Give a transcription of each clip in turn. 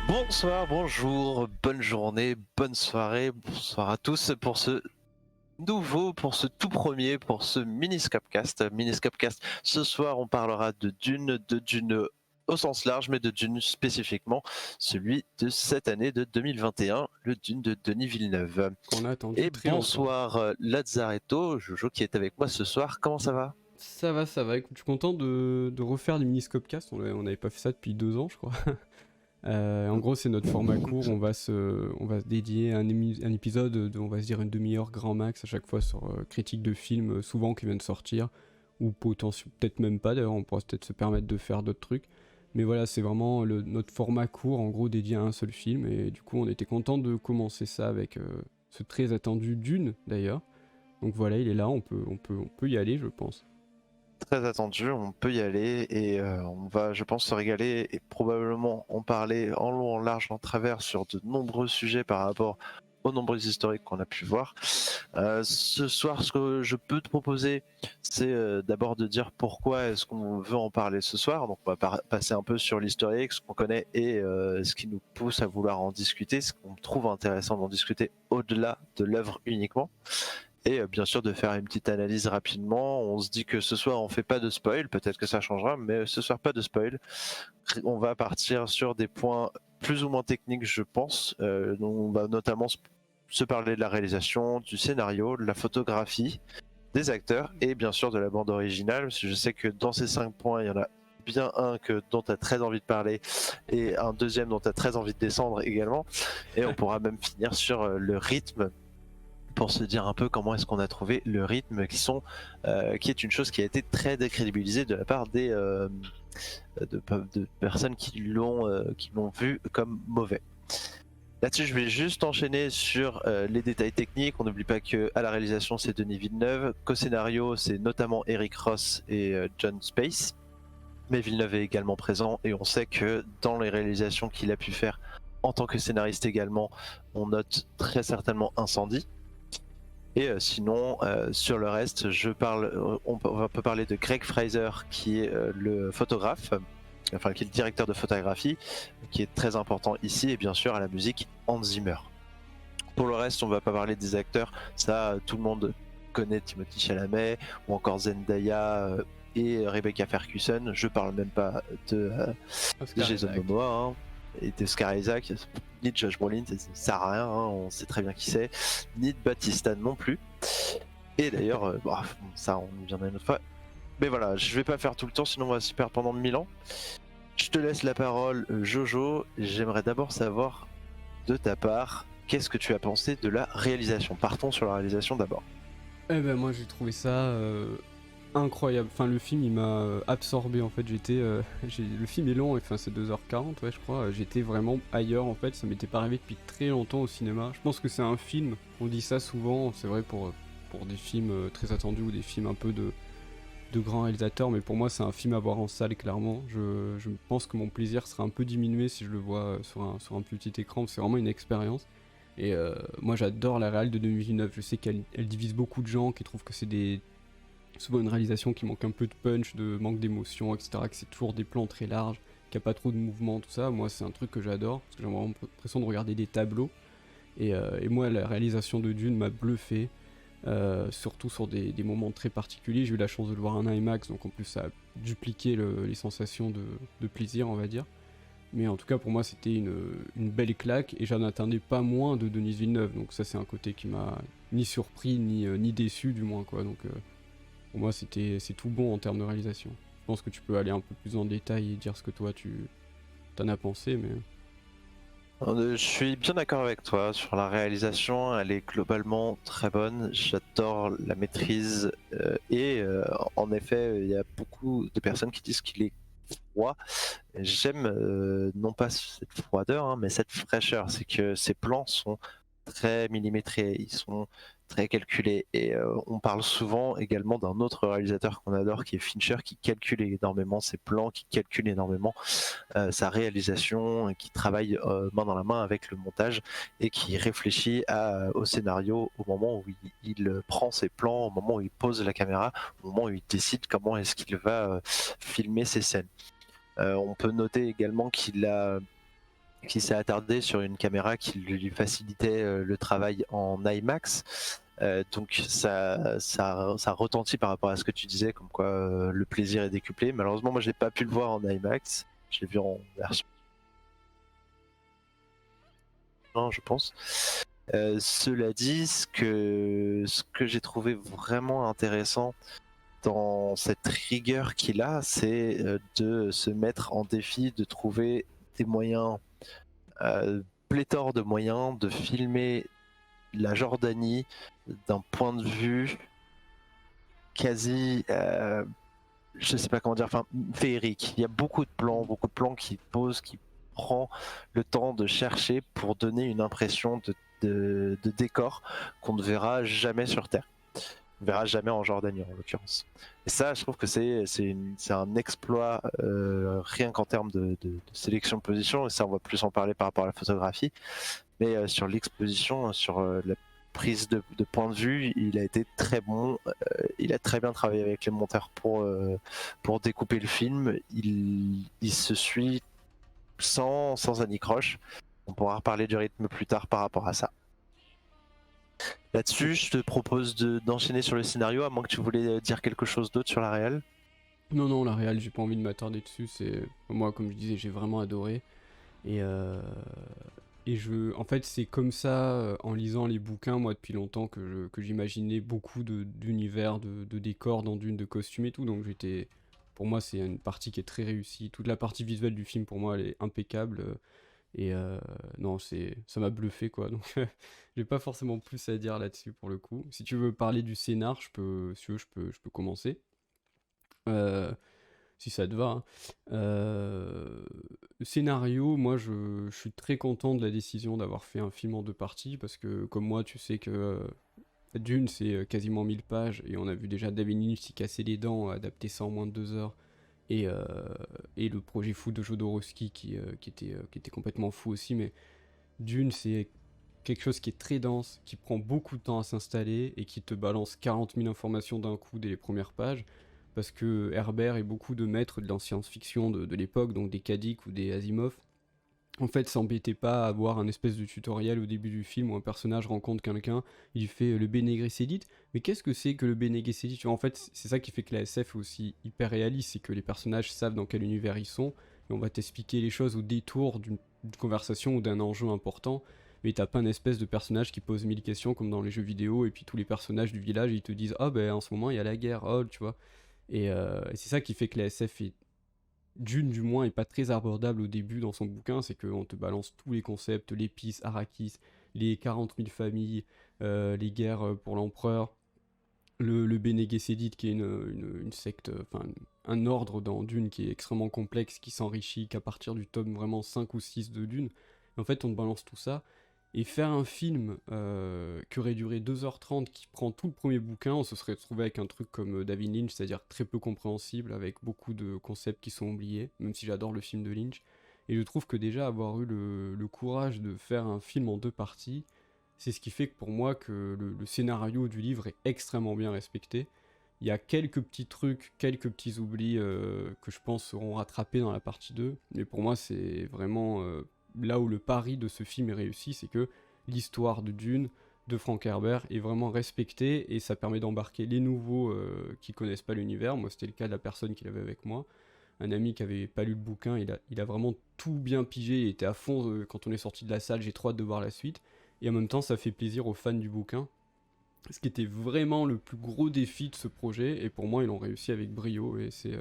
Bonsoir, bonjour, bonne journée, bonne soirée, bonsoir à tous pour ce pour ce tout premier, pour ce Miniscopcast. Miniscopcast, ce soir on parlera de Dune au sens large, mais de Dune spécifiquement, celui de cette année de 2021, le Dune de Denis Villeneuve. Qu'on a attendu Et très longtemps. bonsoir Lazzaretto, Jojo qui est avec moi ce soir, comment ça va? Ça va, écoute, je suis content de refaire les mini-scopcasts, on n'avait pas fait ça depuis 2 ans, je crois. En gros, c'est notre format court, on va se dédier un épisode on va se dire une demi-heure grand max à chaque fois sur critique de films, souvent qui viennent de sortir, ou peut-être même pas d'ailleurs, on pourra peut-être se permettre de faire d'autres trucs. Mais voilà, c'est vraiment notre format court, en gros, dédié à un seul film, et du coup, on était content de commencer ça avec ce très attendu Dune, d'ailleurs. Donc voilà, il est là, on peut y aller, je pense. Très attendu, on peut y aller et on va, je pense, se régaler et probablement en parler en long, en large, en travers sur de nombreux sujets par rapport aux nombreux historiques qu'on a pu voir. Ce soir, ce que je peux te proposer, c'est d'abord de dire pourquoi est-ce qu'on veut en parler ce soir. Donc on va passer un peu sur l'historique, ce qu'on connaît et ce qui nous pousse à vouloir en discuter, ce qu'on trouve intéressant d'en discuter au-delà de l'œuvre uniquement. Et bien sûr de faire une petite analyse rapidement. On se dit que ce soir on fait pas de spoil, peut-être que ça changera, mais ce soir pas de spoil. On va partir sur des points plus ou moins techniques, je pense. Donc on va notamment se parler de la réalisation, du scénario, de la photographie, des acteurs et bien sûr de la bande originale. Parce que je sais que dans ces 5 points, il y en a bien un dont tu as très envie de parler et un deuxième dont tu as très envie de descendre également. Et on pourra même finir sur le rythme pour se dire un peu comment est-ce qu'on a trouvé le rythme qui est une chose qui a été très décrédibilisée de la part de personnes qui l'ont vu comme mauvais. Là-dessus, je vais juste enchaîner sur les détails techniques. On n'oublie pas que à la réalisation, c'est Denis Villeneuve, qu'au scénario, c'est notamment Eric Ross et John Space. Mais Villeneuve est également présent et on sait que dans les réalisations qu'il a pu faire en tant que scénariste également, on note très certainement Incendie. Et sinon, sur le reste, on peut parler de Greg Fraser, qui est le photographe, enfin qui est le directeur de photographie, qui est très important ici, et bien sûr à la musique, Hans Zimmer. Pour le reste, on va pas parler des acteurs, ça tout le monde connaît Timothée Chalamet, ou encore Zendaya et Rebecca Ferguson, je parle même pas de Oscar Jason Isaac. Momoa, hein, et de Scar Isaac, ni de Josh Brolin, ça sert à rien, hein, on sait très bien qui c'est, ni de Batista non plus. Et d'ailleurs, ça on y viendra une autre fois. Mais voilà, je vais pas faire tout le temps, sinon on va s'y perdre pendant 1000 ans. Je te laisse la parole, Jojo. J'aimerais d'abord savoir de ta part, qu'est-ce que tu as pensé de la réalisation? Partons sur la réalisation d'abord. Eh ben moi j'ai trouvé ça incroyable. Enfin le film il m'a absorbé en fait. Le film est long, enfin c'est 2h40 ouais je crois. J'étais vraiment ailleurs en fait. Ça m'était pas arrivé depuis très longtemps au cinéma. Je pense que c'est un film. On dit ça souvent. C'est vrai pour des films très attendus ou des films un peu de grands réalisateurs. Mais pour moi c'est un film à voir en salle clairement. Je pense que mon plaisir sera un peu diminué si je le vois sur un petit écran. C'est vraiment une expérience. Et moi j'adore la réal de 2009, je sais qu'elle divise beaucoup de gens qui trouvent que souvent une réalisation qui manque un peu de punch, de manque d'émotion, etc., que c'est toujours des plans très larges, qu'il n'y a pas trop de mouvement, tout ça. Moi c'est un truc que j'adore, parce que j'ai vraiment l'impression de regarder des tableaux. Et moi la réalisation de Dune m'a bluffé, surtout sur des moments très particuliers. J'ai eu la chance de le voir en IMAX, donc en plus ça a dupliqué les sensations de plaisir on va dire. Mais en tout cas, pour moi, c'était une belle claque et j'en attendais pas moins de Denis Villeneuve. Donc ça, c'est un côté qui m'a ni surpris ni déçu du moins quoi. Donc pour moi, c'est tout bon en termes de réalisation. Je pense que tu peux aller un peu plus en détail et dire ce que toi tu t'en as pensé, mais Je suis bien d'accord avec toi sur la réalisation, elle est globalement très bonne. J'adore la maîtrise et en effet, il y a beaucoup de personnes qui disent qu'il est froid. J'aime non pas cette froideur, hein, mais cette fraîcheur. C'est que ces plans sont très millimétrés, ils sont très calculés. Et on parle souvent également d'un autre réalisateur qu'on adore, qui est Fincher, qui calcule énormément ses plans, qui calcule énormément sa réalisation, qui travaille main dans la main avec le montage et qui réfléchit au scénario au moment où il prend ses plans, au moment où il pose la caméra, au moment où il décide comment est-ce qu'il va filmer ses scènes. On peut noter également qu'il a qui s'est attardé sur une caméra qui lui facilitait le travail en IMAX. Donc ça retentit par rapport à ce que tu disais, comme quoi le plaisir est décuplé. Malheureusement, moi j'ai pas pu le voir en IMAX, je l'ai vu en version 1, je pense. Cela dit, ce que j'ai trouvé vraiment intéressant dans cette rigueur qu'il a, c'est de se mettre en défi, de trouver des moyens, pléthore de moyens, de filmer la Jordanie d'un point de vue quasi, je sais pas comment dire, enfin féerique. Il y a beaucoup de plans qui posent, qui prend le temps de chercher pour donner une impression de décor qu'on ne verra jamais sur Terre. On verra jamais en Jordanie en l'occurrence. Et ça, je trouve que c'est un exploit rien qu'en termes de sélection de position. Et ça, on va plus en parler par rapport à la photographie. Mais sur l'exposition, sur la prise de point de vue, il a été très bon. Il a très bien travaillé avec les monteurs pour découper le film. Il se suit sans anicroche. On pourra reparler du rythme plus tard par rapport à ça. Là-dessus, je te propose d'enchaîner sur le scénario, à moins que tu voulais dire quelque chose d'autre sur la réal. Non, non, la réal, j'ai pas envie de m'attarder dessus. C'est moi, comme je disais, j'ai vraiment adoré. Et en fait, c'est comme ça, en lisant les bouquins, moi, depuis longtemps, que j'imaginais beaucoup d'univers, de décors dans Dune, de costumes et tout. Donc pour moi, c'est une partie qui est très réussie. Toute la partie visuelle du film, pour moi, elle est impeccable. Et non, ça m'a bluffé, quoi. Donc, j'ai pas forcément plus à dire là-dessus, pour le coup. Si tu veux parler du scénar, si tu veux, je peux commencer. Euh, Si ça te va, hein. Le scénario, moi je suis très content de la décision d'avoir fait un film en deux parties, parce que comme moi, tu sais que Dune c'est quasiment 1000 pages, et on a vu déjà David Lynch s'y casser les dents à adapter ça en moins de 2 heures, et, euh, et le projet fou de Jodorowsky qui était complètement fou aussi, mais Dune c'est quelque chose qui est très dense, qui prend beaucoup de temps à s'installer et qui te balance 40 000 informations d'un coup dès les premières pages. Parce que Herbert et beaucoup de maîtres de la science-fiction de l'époque, donc des Kadik ou des Asimov, en fait, s'embêtaient pas à avoir un espèce de tutoriel au début du film où un personnage rencontre quelqu'un, il fait le Bene Gesserit. Mais qu'est-ce que c'est que le Bene Gesserit? Tu vois, en fait, c'est ça qui fait que la SF est aussi hyper réaliste, c'est que les personnages savent dans quel univers ils sont, et on va t'expliquer les choses au détour d'une conversation ou d'un enjeu important. Mais t'as pas une espèce de personnage qui pose 1000 questions comme dans les jeux vidéo, et puis tous les personnages du village ils te disent ah ben en ce moment il y a la guerre, oh tu vois. Et c'est ça qui fait que la SF est, Dune du moins, est pas très abordable au début dans son bouquin, c'est qu'on te balance tous les concepts, l'épice, Arrakis, les 40 000 familles, les guerres pour l'empereur, le Bene Gesserit qui est une secte, enfin un ordre dans Dune qui est extrêmement complexe, qui s'enrichit qu'à partir du tome vraiment 5 ou 6 de Dune. Et en fait on te balance tout ça, et faire un film qui aurait duré 2h30, qui prend tout le premier bouquin, on se serait retrouvé avec un truc comme David Lynch, c'est-à-dire très peu compréhensible, avec beaucoup de concepts qui sont oubliés, même si j'adore le film de Lynch. Et je trouve que déjà avoir eu le courage de faire un film en deux parties, c'est ce qui fait que pour moi que le scénario du livre est extrêmement bien respecté. Il y a quelques petits trucs, quelques petits oublis que je pense seront rattrapés dans la partie 2, mais pour moi c'est vraiment là où le pari de ce film est réussi, c'est que l'histoire de Dune, de Frank Herbert, est vraiment respectée, et ça permet d'embarquer les nouveaux qui connaissent pas l'univers. Moi, c'était le cas de la personne qui l'avait avec moi. Un ami qui avait pas lu le bouquin, il a vraiment tout bien pigé, il était à fond quand on est sorti de la salle, j'ai trop hâte de voir la suite. Et en même temps, ça fait plaisir aux fans du bouquin. Ce qui était vraiment le plus gros défi de ce projet, et pour moi, ils l'ont réussi avec brio, et c'est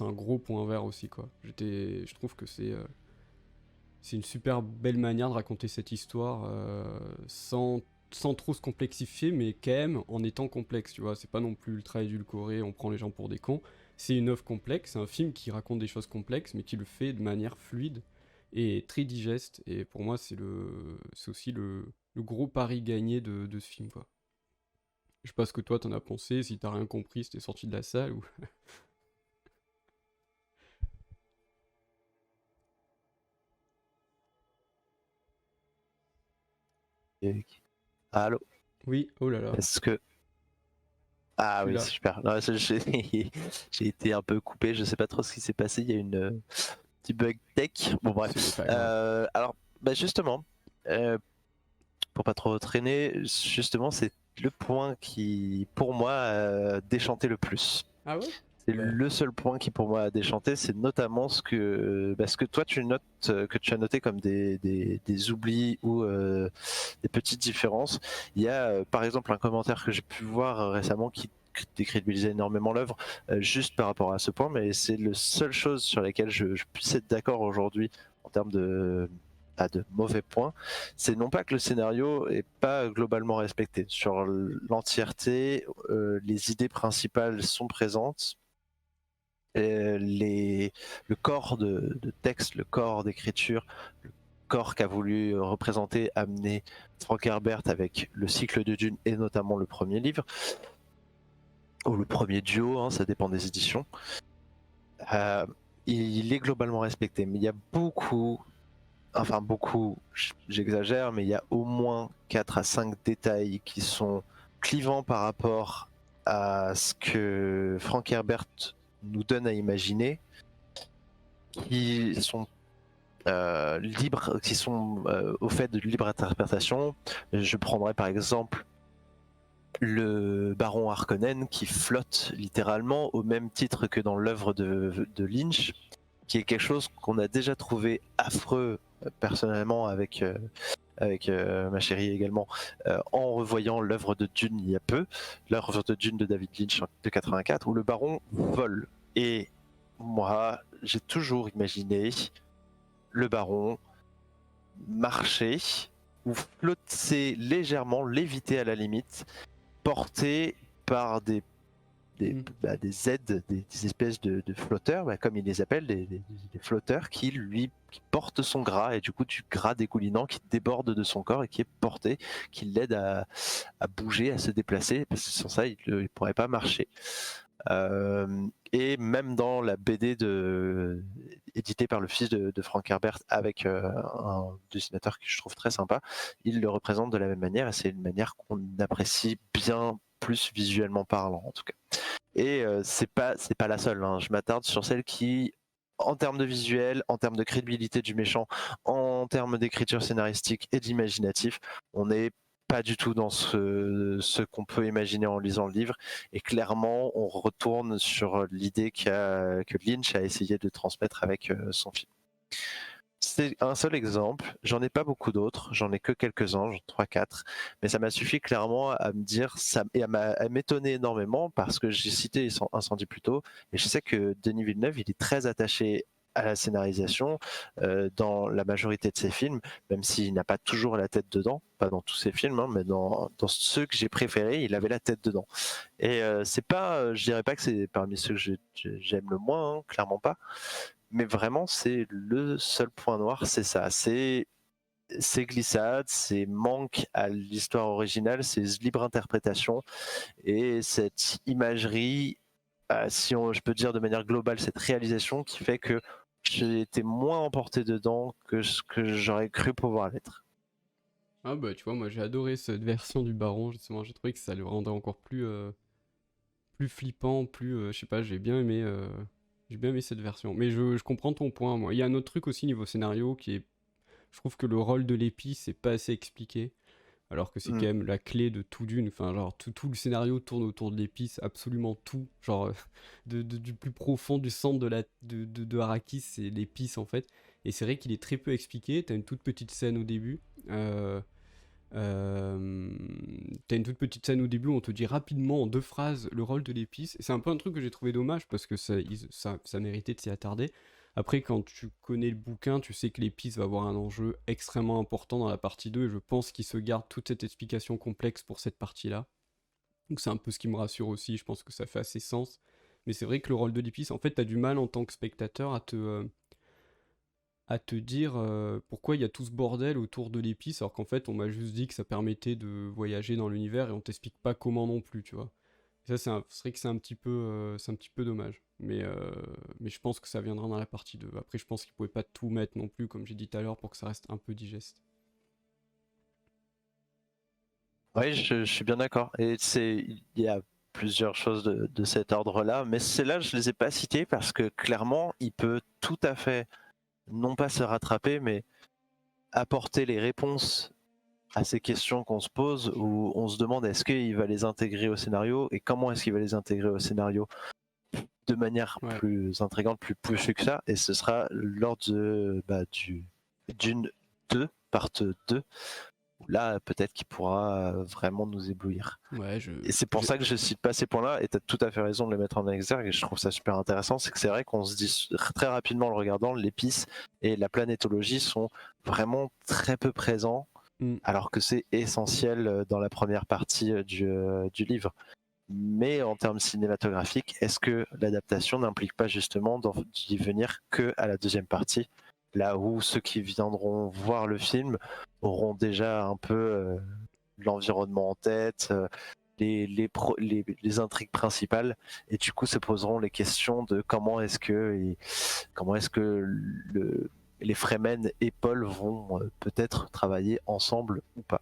un gros point vert aussi, quoi. Je trouve que c'est une super belle manière de raconter cette histoire sans trop se complexifier, mais quand même en étant complexe, tu vois. C'est pas non plus ultra édulcoré, on prend les gens pour des cons. C'est une œuvre complexe, c'est un film qui raconte des choses complexes, mais qui le fait de manière fluide et très digeste. Et pour moi, c'est aussi le gros pari gagné de ce film, quoi. Je sais pas ce que toi t'en as pensé, si t'as rien compris, si t'es sorti de la salle ou. Allô? Oui, oh là là, Est-ce que... je Ah suis oui, là. super. Non, j'ai j'ai été un peu coupé, je sais pas trop ce qui s'est passé. Il y a petit bug tech. Bon bref. C'est pas grave. Alors, bah justement, pour pas trop traîner, justement, c'est le point qui, pour moi, a déchanté le plus. Ah ouais? C'est Bah, le seul point qui, pour moi, a déchanté, c'est notamment ce que toi tu notes, que tu as noté comme des oublis ou des petites différences. Il y a, par exemple, un commentaire que j'ai pu voir récemment qui décrédibilisait énormément l'œuvre, juste par rapport à ce point, mais c'est la seule chose sur laquelle je puisse être d'accord aujourd'hui en termes de mauvais points. C'est non pas que le scénario est pas globalement respecté sur l'entièreté, les idées principales sont présentes, le corps de texte, le corps d'écriture, le corps qu'a voulu représenter, amener Frank Herbert avec le cycle de Dune et notamment le premier livre, ou le premier duo, hein, ça dépend des éditions. Euh, il est globalement respecté, mais il y a beaucoup, j'exagère, mais il y a au moins 4 à 5 détails qui sont clivants par rapport à ce que Frank Herbert nous donne à imaginer, qui sont libres, qui sont au fait de libre interprétation. Je prendrais par exemple le baron Harkonnen qui flotte littéralement au même titre que dans l'œuvre de Lynch, qui est quelque chose qu'on a déjà trouvé affreux personnellement avec ma chérie également, en revoyant l'œuvre de Dune il y a peu, l'œuvre de Dune de David Lynch de 84, où le baron vole. Et moi, j'ai toujours imaginé le baron marcher ou flotter légèrement, léviter à la limite, porté par des aides, des espèces de flotteurs, comme ils les appellent, des flotteurs qui portent son gras, et du coup du gras dégoulinant qui déborde de son corps et qui est porté, qui l'aide à bouger, à se déplacer, parce que sans ça il ne pourrait pas marcher. Et même dans la BD éditée par le fils de Frank Herbert avec un dessinateur que je trouve très sympa, il le représente de la même manière, et c'est une manière qu'on apprécie bien plus visuellement parlant en tout cas. Et c'est pas la seule, hein. Je m'attarde sur celle qui, en termes de visuel, en termes de crédibilité du méchant, en termes d'écriture scénaristique et d'imaginatif, on n'est pas du tout dans ce qu'on peut imaginer en lisant le livre. Et clairement, on retourne sur l'idée que Lynch a essayé de transmettre avec son film. C'est un seul exemple, j'en ai pas beaucoup d'autres, j'en ai que quelques-uns, 3-4, mais ça m'a suffi clairement à me dire, et à m'étonner énormément parce que j'ai cité Incendie plus tôt, et je sais que Denis Villeneuve, il est très attaché à la scénarisation dans la majorité de ses films, même s'il n'a pas toujours la tête dedans, pas dans tous ses films, hein, mais dans ceux que j'ai préférés, il avait la tête dedans. Et c'est pas, je dirais pas que c'est parmi ceux que j'aime le moins, hein, clairement pas, mais vraiment c'est le seul point noir, c'est ça, c'est ces glissades, ces manques à l'histoire originale, ces libres interprétations et cette imagerie, si je peux dire de manière globale, cette réalisation qui fait que j'ai été moins emporté dedans que ce que j'aurais cru pouvoir l'être. Ah bah tu vois, moi j'ai adoré cette version du baron, justement, j'ai trouvé que ça le rendait encore plus flippant, je sais pas, j'ai bien aimé cette version. Mais je comprends ton point, moi. Il y a un autre truc aussi niveau scénario qui est, je trouve que le rôle de l'épice c'est pas assez expliqué, alors que c'est Mm. quand même la clé de tout Dune. Enfin, genre tout le scénario tourne autour de l'épice, absolument tout. Genre du plus profond du centre de Arrakis, c'est l'épice en fait. Et c'est vrai qu'il est très peu expliqué. T'as une toute petite scène au début. Euh, euh, T'as une toute petite scène au début où on te dit rapidement en 2 phrases le rôle de l'épice. Et c'est un peu un truc que j'ai trouvé dommage parce que ça méritait de s'y attarder. Après, quand tu connais le bouquin, tu sais que l'épice va avoir un enjeu extrêmement important dans la partie 2 et je pense qu'il se garde toute cette explication complexe pour cette partie-là. Donc c'est un peu ce qui me rassure aussi, je pense que ça fait assez sens. Mais c'est vrai que le rôle de l'épice, en fait, t'as du mal en tant que spectateur à te dire pourquoi il y a tout ce bordel autour de l'épice, alors qu'en fait, on m'a juste dit que ça permettait de voyager dans l'univers et on t'explique pas comment non plus, tu vois. Et ça, c'est vrai que c'est un petit peu dommage. Mais je pense que ça viendra dans la partie 2. Après, je pense qu'ils pouvaient pas tout mettre non plus, comme j'ai dit tout à l'heure, pour que ça reste un peu digeste. Oui, je suis bien d'accord. Et il y a plusieurs choses de cet ordre-là, mais celles-là, je les ai pas citées parce que clairement, il peut tout à fait non pas se rattraper, mais apporter les réponses à ces questions qu'on se pose, où on se demande est-ce qu'il va les intégrer au scénario et comment est-ce qu'il va les intégrer au scénario de manière Ouais. plus intrigante, plus poussée que ça. Et ce sera lors de, du Dune 2, part 2, où là peut-être qu'il pourra vraiment nous éblouir. Ouais, Et c'est pour ça que je cite pas ces points-là, et tu as tout à fait raison de les mettre en exergue, et je trouve ça super intéressant, c'est que c'est vrai qu'on se dit très rapidement en le regardant, l'épice et la planétologie sont vraiment très peu présents, Mm. alors que c'est essentiel dans la première partie du livre. Mais en termes cinématographiques, est-ce que l'adaptation n'implique pas justement d'y venir que à la deuxième partie, là où ceux qui viendront voir le film auront déjà un peu l'environnement en tête, les intrigues principales, et du coup se poseront les questions de comment est-ce que les Fremen et Paul vont peut-être travailler ensemble ou pas.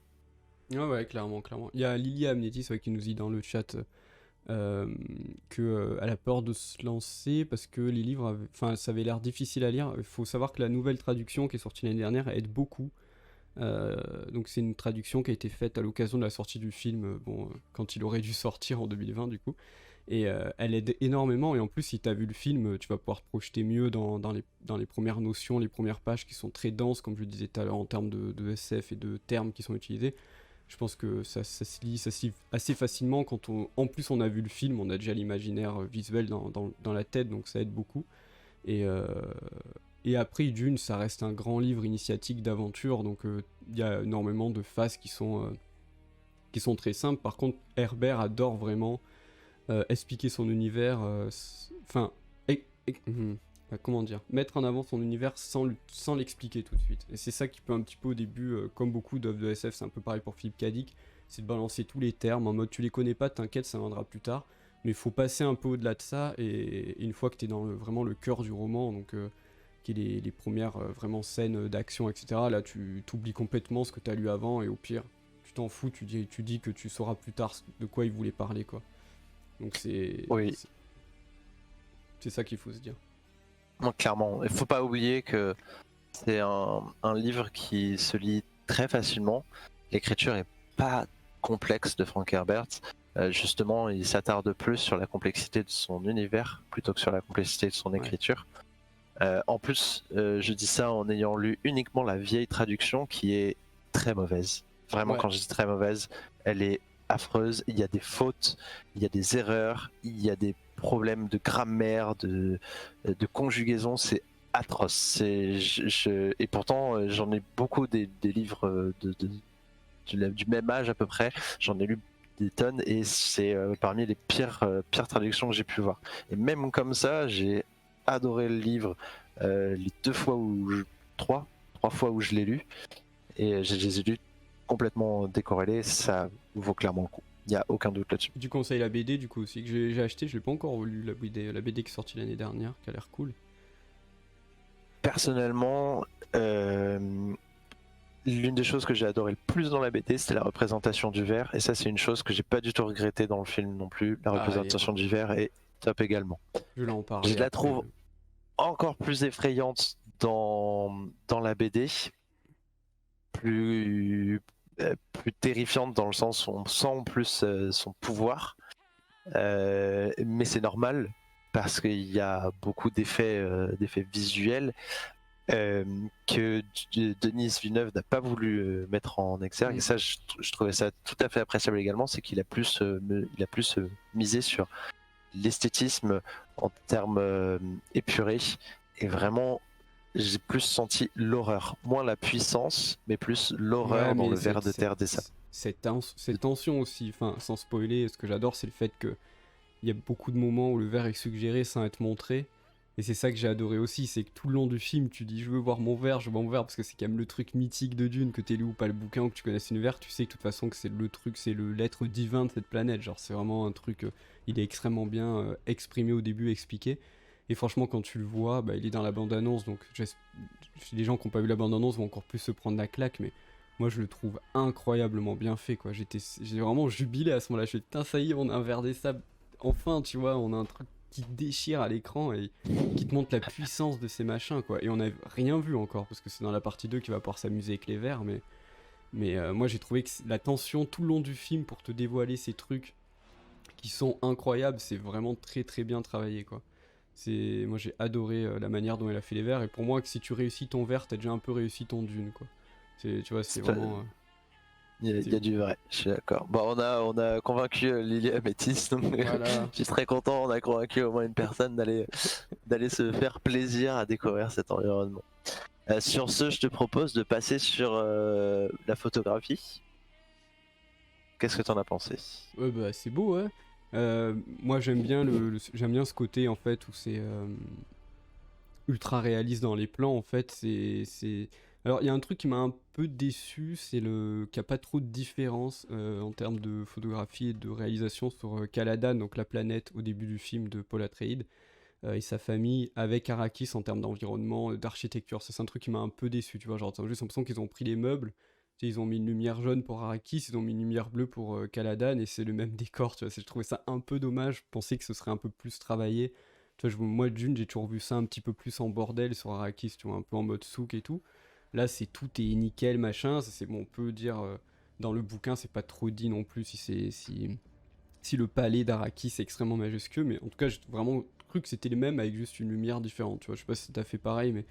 Ouais, ouais, clairement, clairement. Il y a Lilia Amnetis qui nous dit dans le chat que elle a peur de se lancer parce que les livres, enfin, ça avait l'air difficile à lire. Il faut savoir que la nouvelle traduction qui est sortie l'année dernière aide beaucoup. Donc c'est une traduction qui a été faite à l'occasion de la sortie du film, quand il aurait dû sortir en 2020 du coup. Et elle aide énormément, et en plus si tu as vu le film, tu vas pouvoir te projeter mieux dans les premières notions, les premières pages qui sont très denses, comme je le disais tout à l'heure, en termes de SF et de termes qui sont utilisés. Je pense que ça se lit assez facilement quand en plus on a vu le film, on a déjà l'imaginaire visuel dans la tête, donc ça aide beaucoup. Et, euh, et après, Dune, ça reste un grand livre initiatique d'aventure, donc il y a énormément de phases qui sont très simples. Par contre, Herbert adore vraiment expliquer son univers, enfin, comment dire, mettre en avant son univers sans l'expliquer tout de suite. Et c'est ça qui peut un petit peu au début, comme beaucoup d'œuvres de SF, c'est un peu pareil pour Philippe K. Dick, c'est de balancer tous les termes en mode tu les connais pas, t'inquiète, ça viendra plus tard. Mais il faut passer un peu au-delà de ça, et une fois que t'es dans vraiment le cœur du roman, donc qui est les premières vraiment scènes d'action, etc., là tu t'oublies complètement ce que t'as lu avant, et au pire, tu t'en fous, tu dis que tu sauras plus tard de quoi il voulait parler, quoi. Donc Oui, c'est ça qu'il faut se dire. non, clairement. Il faut pas oublier que c'est un livre qui se lit très facilement. L'écriture est pas complexe de Frank Herbert. Justement, il s'attarde plus sur la complexité de son univers plutôt que sur la complexité de son Ouais. écriture. En plus, je dis ça en ayant lu uniquement la vieille traduction qui est très mauvaise. Vraiment, Ouais. quand je dis très mauvaise, elle est affreuse. Il y a des fautes, il y a des erreurs, il y a des problèmes de grammaire, de conjugaison. C'est atroce. Et pourtant, j'en ai beaucoup des livres du même âge à peu près. J'en ai lu des tonnes, et c'est parmi les pires traductions que j'ai pu voir. Et même comme ça, j'ai adoré le livre les trois fois où je l'ai lu, et je les ai lus complètement décorrélés. Ça vaut clairement le coup. Il n'y a aucun doute là-dessus. Tu conseilles la BD du coup aussi que j'ai acheté, je l'ai pas encore lu la BD qui est sortie l'année dernière, qui a l'air cool. Personnellement, l'une des choses que j'ai adoré le plus dans la BD, c'était la représentation du verre, et ça c'est une chose que j'ai pas du tout regretté dans le film non plus. La représentation du verre est top également. Je vais en parler. Je la trouve encore plus effrayante dans la BD, plus terrifiante dans le sens où on sent en plus son pouvoir, mais c'est normal parce qu'il y a beaucoup d'effets visuels que Denis Villeneuve n'a pas voulu mettre en exergue, et ça je trouvais ça tout à fait appréciable également, c'est qu'il a plus misé sur l'esthétisme en termes épurés, et vraiment j'ai plus senti l'horreur, moins la puissance mais plus l'horreur dans le ver de terre des sables. Cette tension aussi, enfin sans spoiler, ce que j'adore c'est le fait que il y a beaucoup de moments où le verre est suggéré sans être montré. Et c'est ça que j'ai adoré aussi, c'est que tout le long du film, tu dis je veux voir mon verre, je veux voir mon verre, parce que c'est quand même le truc mythique de Dune, que t'aies lu ou pas le bouquin, ou que tu connaisses l'univers, tu sais que de toute façon que c'est le truc, c'est l'être divin de cette planète, genre c'est vraiment un truc, il est extrêmement bien exprimé au début, expliqué. Et franchement quand tu le vois, il est dans la bande-annonce, donc les gens qui n'ont pas vu la bande-annonce vont encore plus se prendre la claque, mais moi je le trouve incroyablement bien fait, quoi. J'ai vraiment jubilé à ce moment-là, je me suis dit, putain ça y est, on a un verre des sables, enfin tu vois, on a un truc qui te déchire à l'écran et qui te montre la puissance de ces machins, quoi. Et on n'a rien vu encore, parce que c'est dans la partie 2 qu'il va pouvoir s'amuser avec les vers, mais moi j'ai trouvé que la tension tout le long du film pour te dévoiler ces trucs qui sont incroyables, c'est vraiment très très bien travaillé, quoi. Moi j'ai adoré la manière dont elle a fait les vers, et pour moi que si tu réussis ton vers, t'as déjà un peu réussi ton Dune, quoi. Tu vois, c'est C'est pas- vraiment... Il y a du vrai, je suis d'accord. Bon, on a convaincu Lily Améthyste, donc Voilà. je suis très content, on a convaincu au moins une personne d'aller se faire plaisir à découvrir cet environnement. Sur ce, je te propose de passer sur la photographie. Qu'est-ce que t'en as pensé? Ouais, bah c'est beau, ouais. Moi j'aime bien ce côté en fait où c'est ultra réaliste dans les plans en fait. Alors il y a un truc qui m'a un peu déçu, c'est qu'il n'y a pas trop de différence en termes de photographie et de réalisation sur Caladan, donc la planète au début du film de Paul Atreides, et sa famille avec Arrakis en termes d'environnement, d'architecture. Ça, c'est un truc qui m'a un peu déçu, tu vois. Genre, t'as juste l'impression qu'ils ont pris les meubles, tu sais, ils ont mis une lumière jaune pour Arrakis, ils ont mis une lumière bleue pour Caladan, et c'est le même décor, tu vois. Je trouvais ça un peu dommage. Je pensais que ce serait un peu plus travaillé. Tu vois, moi, Dune, j'ai toujours vu ça un petit peu plus en bordel sur Arrakis, tu vois, un peu en mode souk et tout. Là, c'est tout est nickel, machin. Ça, c'est bon, on peut dire dans le bouquin, c'est pas trop dit non plus si le palais d'Arrakis est extrêmement majestueux, mais en tout cas, j'ai vraiment cru que c'était les mêmes avec juste une lumière différente. Tu vois, je sais pas si t'as fait pareil, mais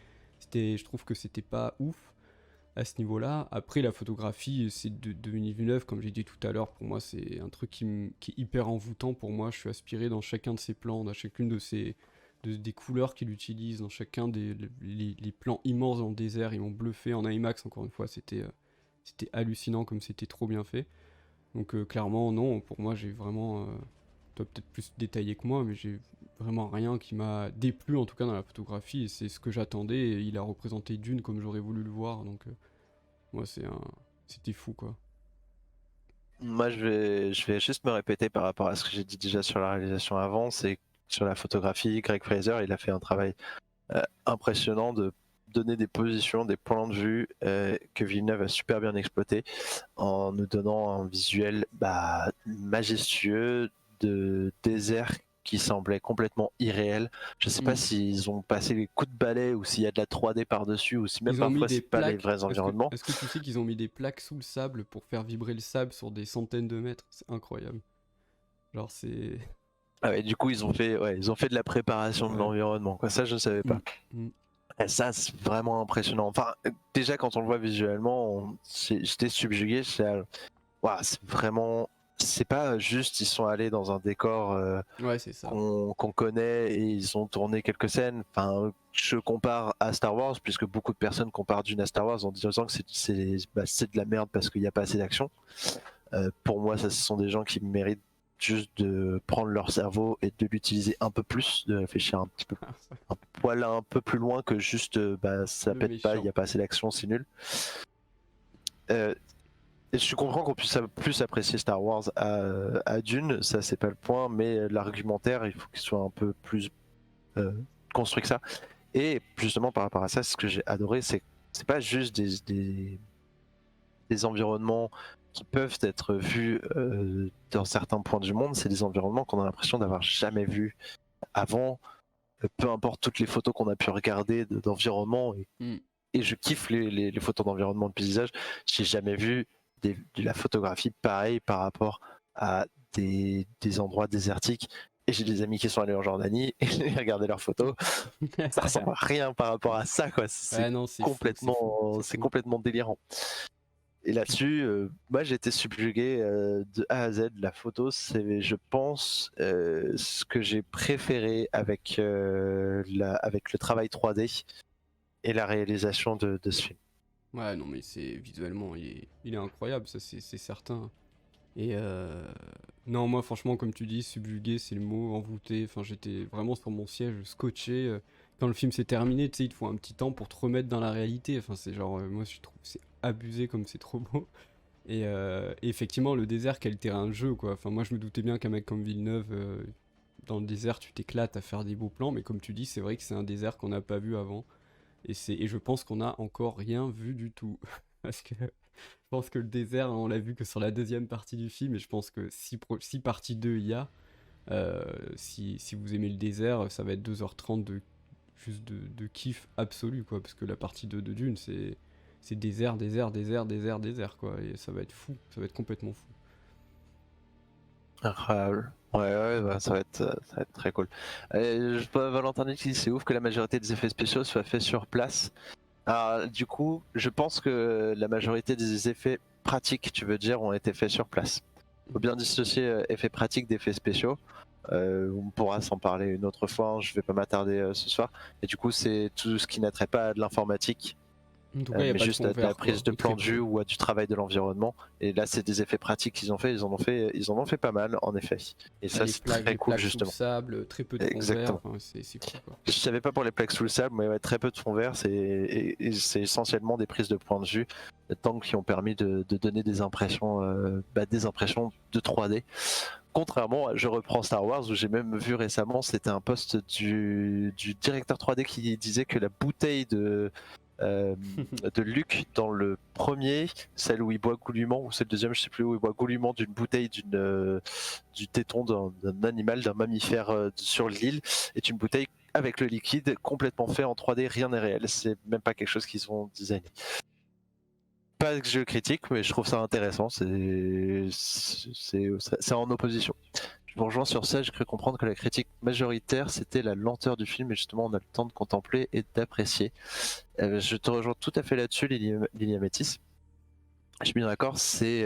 je trouve que c'était pas ouf à ce niveau-là. Après, la photographie, c'est de Denis Villeneuve, comme j'ai dit tout à l'heure, pour moi, c'est un truc qui est hyper envoûtant. Pour moi, je suis aspiré dans chacun de ses plans, dans chacune des couleurs qu'il utilise, dans chacun les plans immenses dans le désert. Ils m'ont bluffé en IMAX, encore une fois, c'était hallucinant comme c'était trop bien fait. Donc clairement, non, pour moi, j'ai vraiment... toi peut-être plus détaillé que moi, mais j'ai vraiment rien qui m'a déplu, en tout cas dans la photographie, et c'est ce que j'attendais, et il a représenté Dune comme j'aurais voulu le voir, donc moi, c'était fou, quoi. Moi, je vais juste me répéter par rapport à ce que j'ai dit déjà sur la réalisation avant, c'est que sur la photographie, Greg Fraser, il a fait un travail impressionnant de donner des positions, des plans de vue que Villeneuve a super bien exploité en nous donnant un visuel majestueux de désert qui semblait complètement irréel. Je sais pas Hmm. s'ils ont passé les coups de balai ou s'il y a de la 3D par-dessus ou si même Ils ont mis parfois des c'est pas les plaques. vrais environnements. Est-ce que tu sais qu'ils ont mis des plaques sous le sable pour faire vibrer le sable sur des centaines de mètres? C'est incroyable. Genre, c'est. Ah ouais, du coup ils ont fait de la préparation de Ouais. l'environnement quoi. Ça je ne savais Hmm. pas. Hmm. Et ça c'est vraiment impressionnant. Enfin déjà quand on le voit visuellement, j'étais subjugué. Waouh, c'est vraiment, c'est pas juste ils sont allés dans un décor Ouais, c'est ça. qu'on connaît et ils ont tourné quelques scènes. Enfin, je compare à Star Wars puisque beaucoup de personnes comparent Dune à Star Wars en disant que c'est de la merde parce qu'il n'y a pas assez d'action. Pour moi, ça, ce sont des gens qui méritent juste de prendre leur cerveau et de l'utiliser un peu plus, de réfléchir un poil un peu plus loin que juste ça Le pète pas, il méchant. n'y a pas assez d'action, c'est nul. Euh, Et je comprends qu'on puisse plus apprécier Star Wars à Dune, ça c'est pas le point, mais l'argumentaire il faut qu'il soit un peu plus euh, construit que ça. Et justement par rapport à ça, ce que j'ai adoré, c'est pas juste des environnements qui peuvent être vus dans certains points du monde, c'est des environnements qu'on a l'impression d'avoir jamais vus avant, peu importe toutes les photos qu'on a pu regarder d'environnement, Hmm. et je kiffe les photos d'environnement de paysage. J'ai jamais vu de la photographie pareille par rapport à des endroits désertiques. Et j'ai des amis qui sont allés en Jordanie et j'ai regardé leurs photos. Ça ressemble à rien par rapport à ça, quoi. Ouais, non, c'est fou, c'est fou, c'est C'est fou. complètement délirant. Et là-dessus, moi j'ai été subjugué de A à Z. La photo, c'est, je pense, ce que j'ai préféré avec le travail 3D et la réalisation de ce film. Ouais, non, mais c'est visuellement, il est incroyable, ça c'est certain. Et non, moi franchement, comme tu dis, subjugué, c'est le mot, envoûté. Enfin, j'étais vraiment sur mon siège, scotché. Quand le film s'est terminé, tu sais, il te faut un petit temps pour te remettre dans la réalité. Enfin, c'est genre, moi je trouve c'est abusé comme c'est trop beau. Et effectivement, le désert, quel terrain de jeu, quoi. Enfin, moi je me doutais bien qu'un mec comme Villeneuve, dans le désert, tu t'éclates à faire des beaux plans, mais comme tu dis, c'est vrai que c'est un désert qu'on n'a pas vu avant. Et je pense qu'on a encore rien vu du tout. Parce que je pense que le désert, on l'a vu que sur la deuxième partie du film, et je pense que si partie 2 il y a, Si vous aimez le désert, ça va être 2h30 juste de kiff absolu, quoi, parce que la partie de Dune, c'est désert, désert, désert, désert, désert, quoi, et ça va être fou, ça va être complètement fou. Incroyable. Ouais, bah, ça va être très cool. Je vois Valentin dit que c'est ouf que la majorité des effets spéciaux soient faits sur place. Alors, du coup, je pense que la majorité des effets pratiques, tu veux dire, ont été faits sur place. Faut bien dissocier effets pratiques d'effets spéciaux. On pourra s'en parler une autre fois, hein, je vais pas m'attarder ce soir. Et du coup, c'est tout ce qui n'attrait pas à de l'informatique, En tout cas, il n'y a mais pas de juste fond à de la vert, prise quoi, de ou plan très de peu. vue ou à du travail de l'environnement. Et là, c'est des effets pratiques qu'ils ont fait, ils en ont fait pas mal, en effet. Et Ah, ça, c'est très les cool, plaques sous le justement. sable, très peu de fond vert, Exactement. enfin, c'est fou, quoi. Je savais pas pour les plaques sous le sable, mais ouais, très peu de fond vert, et c'est essentiellement des prises de point de vue, tant qui ont permis de donner des impressions de 3D. Contrairement, je reprends Star Wars, où j'ai même vu récemment, c'était un post du directeur 3D qui disait que la bouteille de Luke dans le premier, celle où il boit goulûment, ou c'est le deuxième, je sais plus, où il boit goulûment d'une bouteille du téton d'un animal, d'un mammifère sur l'île, est une bouteille avec le liquide complètement fait en 3D, rien n'est réel, c'est même pas quelque chose qu'ils ont designé. Pas que je critique, mais je trouve ça intéressant, c'est en opposition. Je vous rejoins sur ça, j'ai cru comprendre que la critique majoritaire c'était la lenteur du film, et justement on a le temps de contempler et d'apprécier. Je te rejoins tout à fait là-dessus, Lilia Métis. Je suis bien d'accord, c'est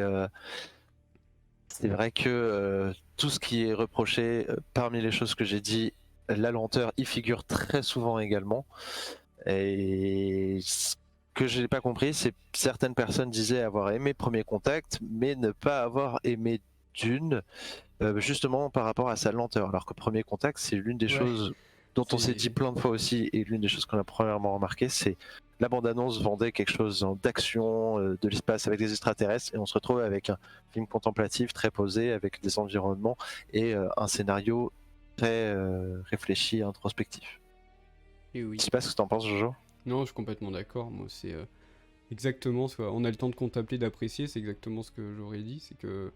vrai que tout ce qui est reproché, parmi les choses que j'ai dit, la lenteur y figure très souvent également. Et ce que je n'ai pas compris, c'est que certaines personnes disaient avoir aimé Premier Contact, mais ne pas avoir aimé Dune, justement par rapport à sa lenteur. Alors que Premier Contact, c'est l'une des Ouais, choses dont on s'est dit c'est... plein de fois aussi, et l'une des choses qu'on a premièrement remarqué, c'est la bande-annonce vendait quelque chose d'action, de l'espace avec des extraterrestres, et on se retrouve avec un film contemplatif très posé, avec des environnements et un scénario très réfléchi, introspectif. Et Je oui. sais pas ce que tu en penses, Jojo. Non, je suis complètement d'accord, moi, c'est exactement ce on a le temps de contempler, d'apprécier, c'est exactement ce que j'aurais dit, c'est que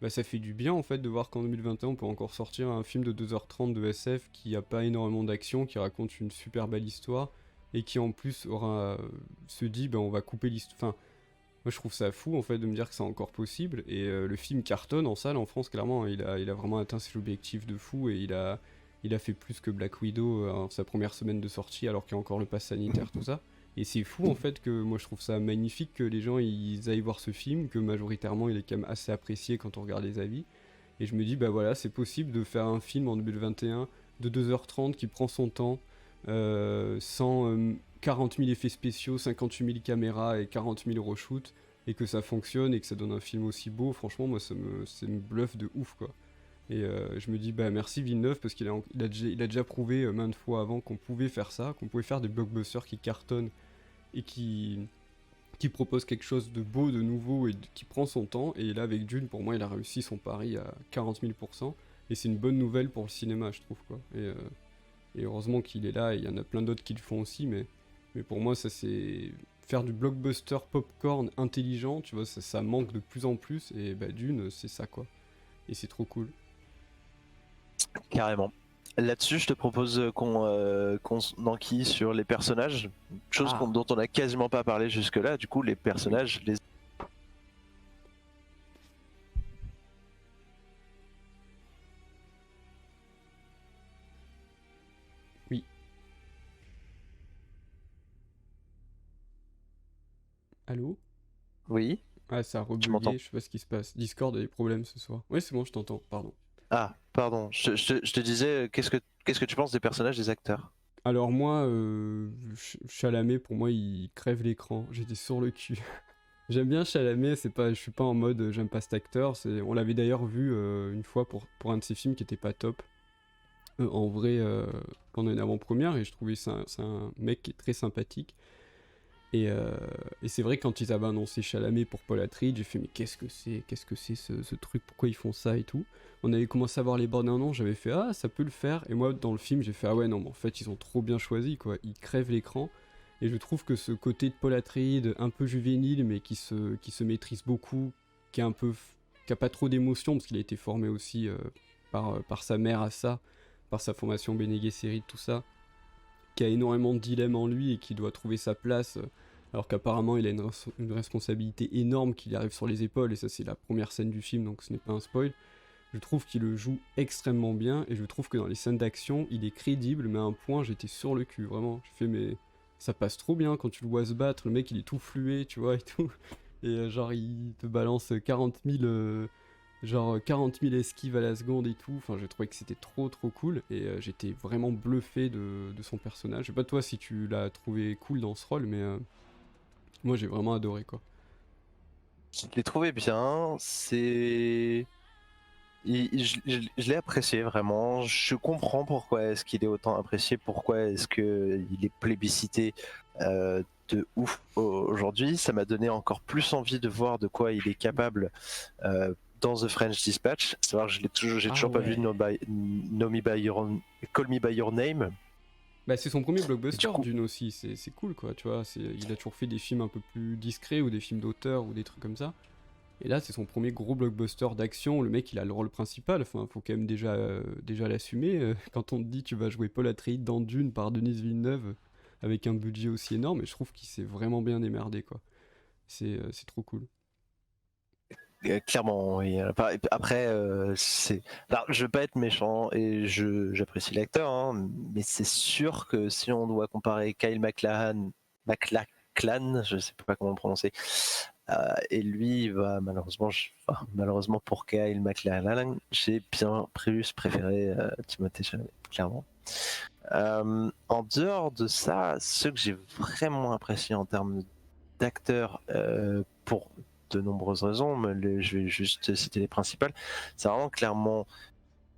bah, ça fait du bien en fait de voir qu'en 2021 on peut encore sortir un film de 2h30 de SF qui a pas énormément d'action, qui raconte une super belle histoire et qui en plus aura se dit bah on va couper l'histoire. Enfin, moi je trouve ça fou en fait de me dire que c'est encore possible et le film cartonne en salle en France clairement, il a vraiment atteint ses objectifs de fou et il a fait plus que Black Widow en sa première semaine de sortie alors qu'il y a encore le pass sanitaire tout ça. Et c'est fou en fait que moi je trouve ça magnifique que les gens ils aillent voir ce film, que majoritairement il est quand même assez apprécié quand on regarde les avis. Et je me dis bah voilà c'est possible de faire un film en 2021 de 2h30 qui prend son temps, sans 40 000 effets spéciaux, 58 000 caméras et 40 000 reshoots, et que ça fonctionne et que ça donne un film aussi beau, franchement moi ça me bluffe de ouf quoi. Et je me dis bah merci Villeneuve parce qu'il a déjà prouvé maintes fois avant qu'on pouvait faire ça, qu'on pouvait faire des blockbusters qui cartonnent et qui propose quelque chose de beau, de nouveau et qui prend son temps. Et là, avec Dune, pour moi, il a réussi son pari à 40 000%. Et c'est une bonne nouvelle pour le cinéma, je trouve. Quoi. Et heureusement qu'il est là, et il y en a plein d'autres qui le font aussi. Mais pour moi, ça c'est faire du blockbuster popcorn intelligent, tu vois, ça manque de plus en plus. Et bah, Dune, c'est ça, quoi. Et c'est trop cool. Carrément. Là-dessus, je te propose qu'on enquille sur les personnages, chose Ah, dont on a quasiment pas parlé jusque-là. Du coup, les oui. personnages, les... Oui. Allô? Oui, Ah, ça a tu rebugué, m'entends? je sais pas ce qui se passe. Discord a des problèmes ce soir. Oui, c'est bon, je t'entends, pardon. Ah, pardon. Je te disais, qu'est-ce que tu penses des personnages des acteurs? Alors moi, Chalamet, pour moi, il crève l'écran. J'étais sur le cul. J'aime bien Chalamet, c'est pas, je suis pas en mode j'aime pas cet acteur. On l'avait d'ailleurs vu une fois pour un de ses films qui était pas top. En vrai, pendant une avant-première, et je trouvais c'est un mec qui est très sympathique. Et, et c'est vrai que quand ils avaient annoncé Chalamet pour Paul Atreides, j'ai fait mais qu'est-ce que c'est ce truc, pourquoi ils font ça et tout. On avait commencé à voir les bandes annonces, j'avais fait ah ça peut le faire, et moi dans le film j'ai fait ah ouais non mais en fait ils ont trop bien choisi quoi, ils crèvent l'écran, et je trouve que ce côté de Paul Atreides un peu juvénile mais qui se maîtrise beaucoup, qui a pas trop d'émotion parce qu'il a été formé aussi par sa mère à ça, par sa formation Bene Gesserit, tout ça, qui a énormément de dilemmes en lui et qui doit trouver sa place, alors qu'apparemment il a une responsabilité énorme qui lui arrive sur les épaules, et ça c'est la première scène du film, donc ce n'est pas un spoil. Je trouve qu'il le joue extrêmement bien, et je trouve que dans les scènes d'action, il est crédible, mais à un point j'étais sur le cul, vraiment. Je fais, mais ça passe trop bien quand tu le vois se battre, le mec il est tout fluet, tu vois, et tout. Et genre il te balance 40 000 esquives à la seconde et tout. Enfin, j'ai trouvé que c'était trop cool, et j'étais vraiment bluffé de son personnage. Je sais pas toi si tu l'as trouvé cool dans ce rôle, mais moi j'ai vraiment adoré quoi. Je l'ai trouvé bien, je l'ai apprécié vraiment. Je comprends pourquoi est-ce qu'il est autant apprécié, pourquoi est-ce qu'il est plébiscité de ouf aujourd'hui. Ça m'a donné encore plus envie de voir de quoi il est capable dans The French Dispatch. C'est vrai que j'ai toujours pas vu Call Me By Your Name. Bah, c'est son premier Et du blockbuster, coup, Dune aussi, c'est cool quoi, tu vois. Il a toujours fait des films un peu plus discrets ou des films d'auteur ou des trucs comme ça. Et là, c'est son premier gros blockbuster d'action. Le mec, il a le rôle principal. Enfin, faut quand même déjà l'assumer. Quand on te dit tu vas jouer Paul Atreides dans Dune par Denis Villeneuve avec un budget aussi énorme, et je trouve qu'il s'est vraiment bien démerdé quoi. C'est trop cool. clairement, oui. Après, alors, je veux pas être méchant et j'apprécie l'acteur, hein, mais c'est sûr que si on doit comparer Kyle MacLachlan, je sais pas comment le prononcer, et lui, il va malheureusement pour Kyle MacLachlan, j'ai bien plus préféré Timothée Chalamet, clairement. En dehors de ça, ce que j'ai vraiment apprécié en termes d'acteurs, pour de nombreuses raisons, mais je vais juste citer les principales. C'est vraiment clairement,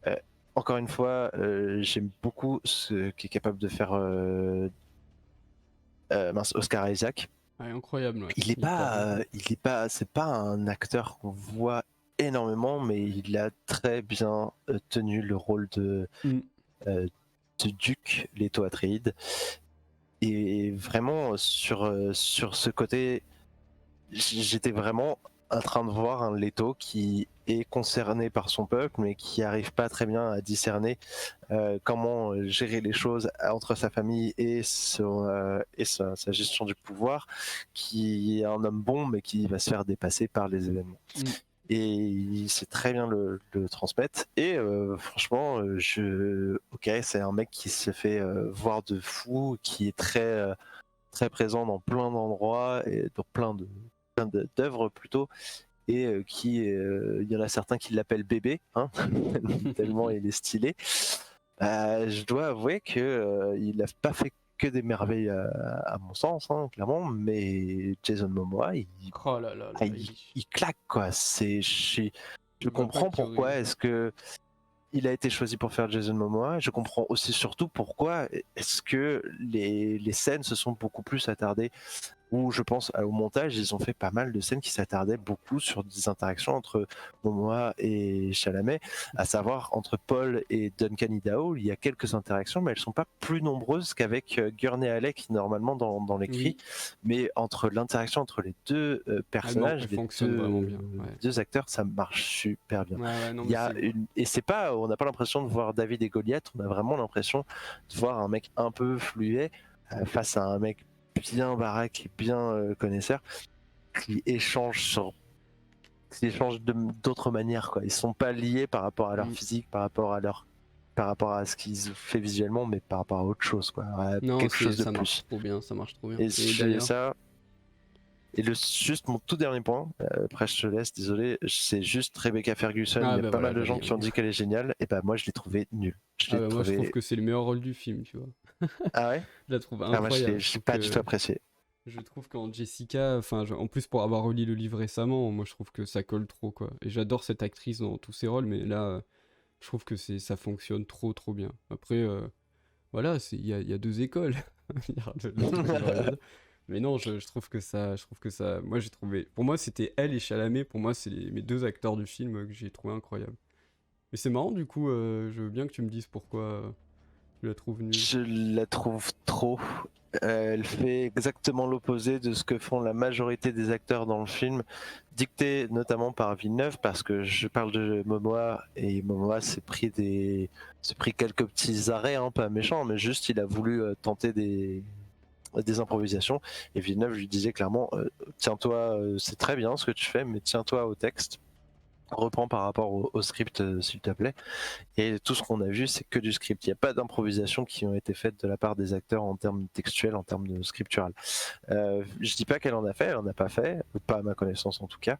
euh, encore une fois, j'aime beaucoup ce qu'est capable de faire Oscar Isaac. Ouais, incroyable, ouais. Il est Hyper bon. c'est pas un acteur qu'on voit énormément, mais il a très bien tenu le rôle Mm. euh, de Duke Leto Atreides. Et vraiment sur ce côté, j'étais vraiment en train de voir un Leto qui est concerné par son peuple, mais qui arrive pas très bien à discerner comment gérer les choses entre sa famille et sa gestion du pouvoir, qui est un homme bon, mais qui va se faire dépasser par les événements. Mm. Et il sait très bien le transmettre. Et franchement, ok, c'est un mec qui se fait voir de fou, qui est très présent dans plein d'endroits et dans d'œuvres plutôt, et il y en a certains qui l'appellent bébé, hein, tellement il est stylé. Je dois avouer que il n'a pas fait que des merveilles à mon sens, hein, clairement, mais Jason Momoa, Oh là là là, il claque quoi. Je comprends l'impact est pourquoi horrible. est-ce que il a été choisi pour faire Jason Momoa. Je comprends aussi surtout pourquoi est-ce que les scènes se sont beaucoup plus attardées, où je pense au montage, ils ont fait pas mal de scènes qui s'attardaient beaucoup sur des interactions entre Momoa et Chalamet, à savoir entre Paul et Duncan Idaho. Il y a quelques interactions, mais elles sont pas plus nombreuses qu'avec Gurney Halleck normalement dans l'écrit. Oui. Mais entre l'interaction entre les deux Ah non, personnages, elle fonctionne vraiment bien. Ouais. deux acteurs, ça marche super bien. Ouais, ouais, non, Il y mais a et c'est pas, on n'a pas l'impression de voir David et Goliath, on a vraiment l'impression de voir un mec un peu fluet face à un mec bien baraque et bien connaisseur qui échangent d'autres manières quoi. Ils sont pas liés par rapport à leur Mm. physique, par rapport à ce qu'ils fait visuellement, mais par rapport à autre chose quoi, à Non, quelque chose de ça marche plus. trop bien, ça marche trop bien. Et Et d'ailleurs, ça. Et juste mon tout dernier point, après je te laisse, désolé, c'est juste Rebecca Ferguson. Il ah y a bah pas voilà, mal de j'allais gens y qui ont venir. dit qu'elle est géniale, et bah moi je l'ai trouvé nulle. Je Ah l'ai bah moi je trouve trouvé. que c'est le meilleur rôle du film, tu vois. Ah ouais? Je la trouve Ah moi incroyable. je l'ai pas du tout apprécié. Je trouve qu'en Jessica, enfin, en plus pour avoir relu le livre récemment, moi je trouve que ça colle trop quoi. Et j'adore cette actrice dans tous ses rôles, mais là, je trouve que ça fonctionne trop bien. Après, voilà, il y a deux écoles. Il y a le truc que j'aurais à dire. Mais non, je trouve que ça, moi j'ai trouvé, pour moi c'était elle et Chalamet, pour moi c'est mes deux acteurs du film que j'ai trouvé incroyables. Mais c'est marrant du coup, je veux bien que tu me dises pourquoi tu la trouves nulle. Je la trouve trop. Elle fait exactement l'opposé de ce que font la majorité des acteurs dans le film, dicté notamment par Villeneuve, parce que je parle de Momoa, et Momoa s'est pris quelques petits arrêts, hein, pas méchants, mais juste il a voulu tenter des improvisations, et Villeneuve lui disait clairement tiens-toi, c'est très bien ce que tu fais, mais tiens-toi au texte, reprends par rapport au script s'il te plaît. Et tout ce qu'on a vu, c'est que du script. Il n'y a pas d'improvisation qui ont été faites de la part des acteurs en termes textuels, en termes de scriptural. Je dis pas qu'elle en a fait, elle en a pas fait, pas à ma connaissance en tout cas.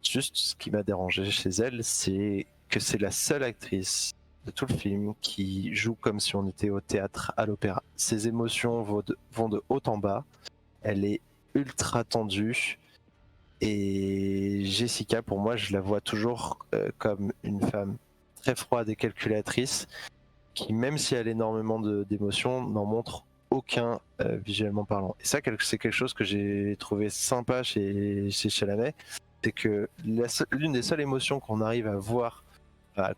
Juste ce qui m'a dérangé chez elle, c'est que c'est la seule actrice de tout le film qui joue comme si on était au théâtre, à l'opéra. Ses émotions vont de haut en bas. Elle est ultra tendue. Et Jessica, pour moi, je la vois toujours comme une femme très froide et calculatrice, qui, même si elle a énormément d'émotions, n'en montre aucun visuellement parlant. Et ça, c'est quelque chose que j'ai trouvé sympa chez Chalamet, c'est que l'une des seules émotions qu'on arrive à voir, à,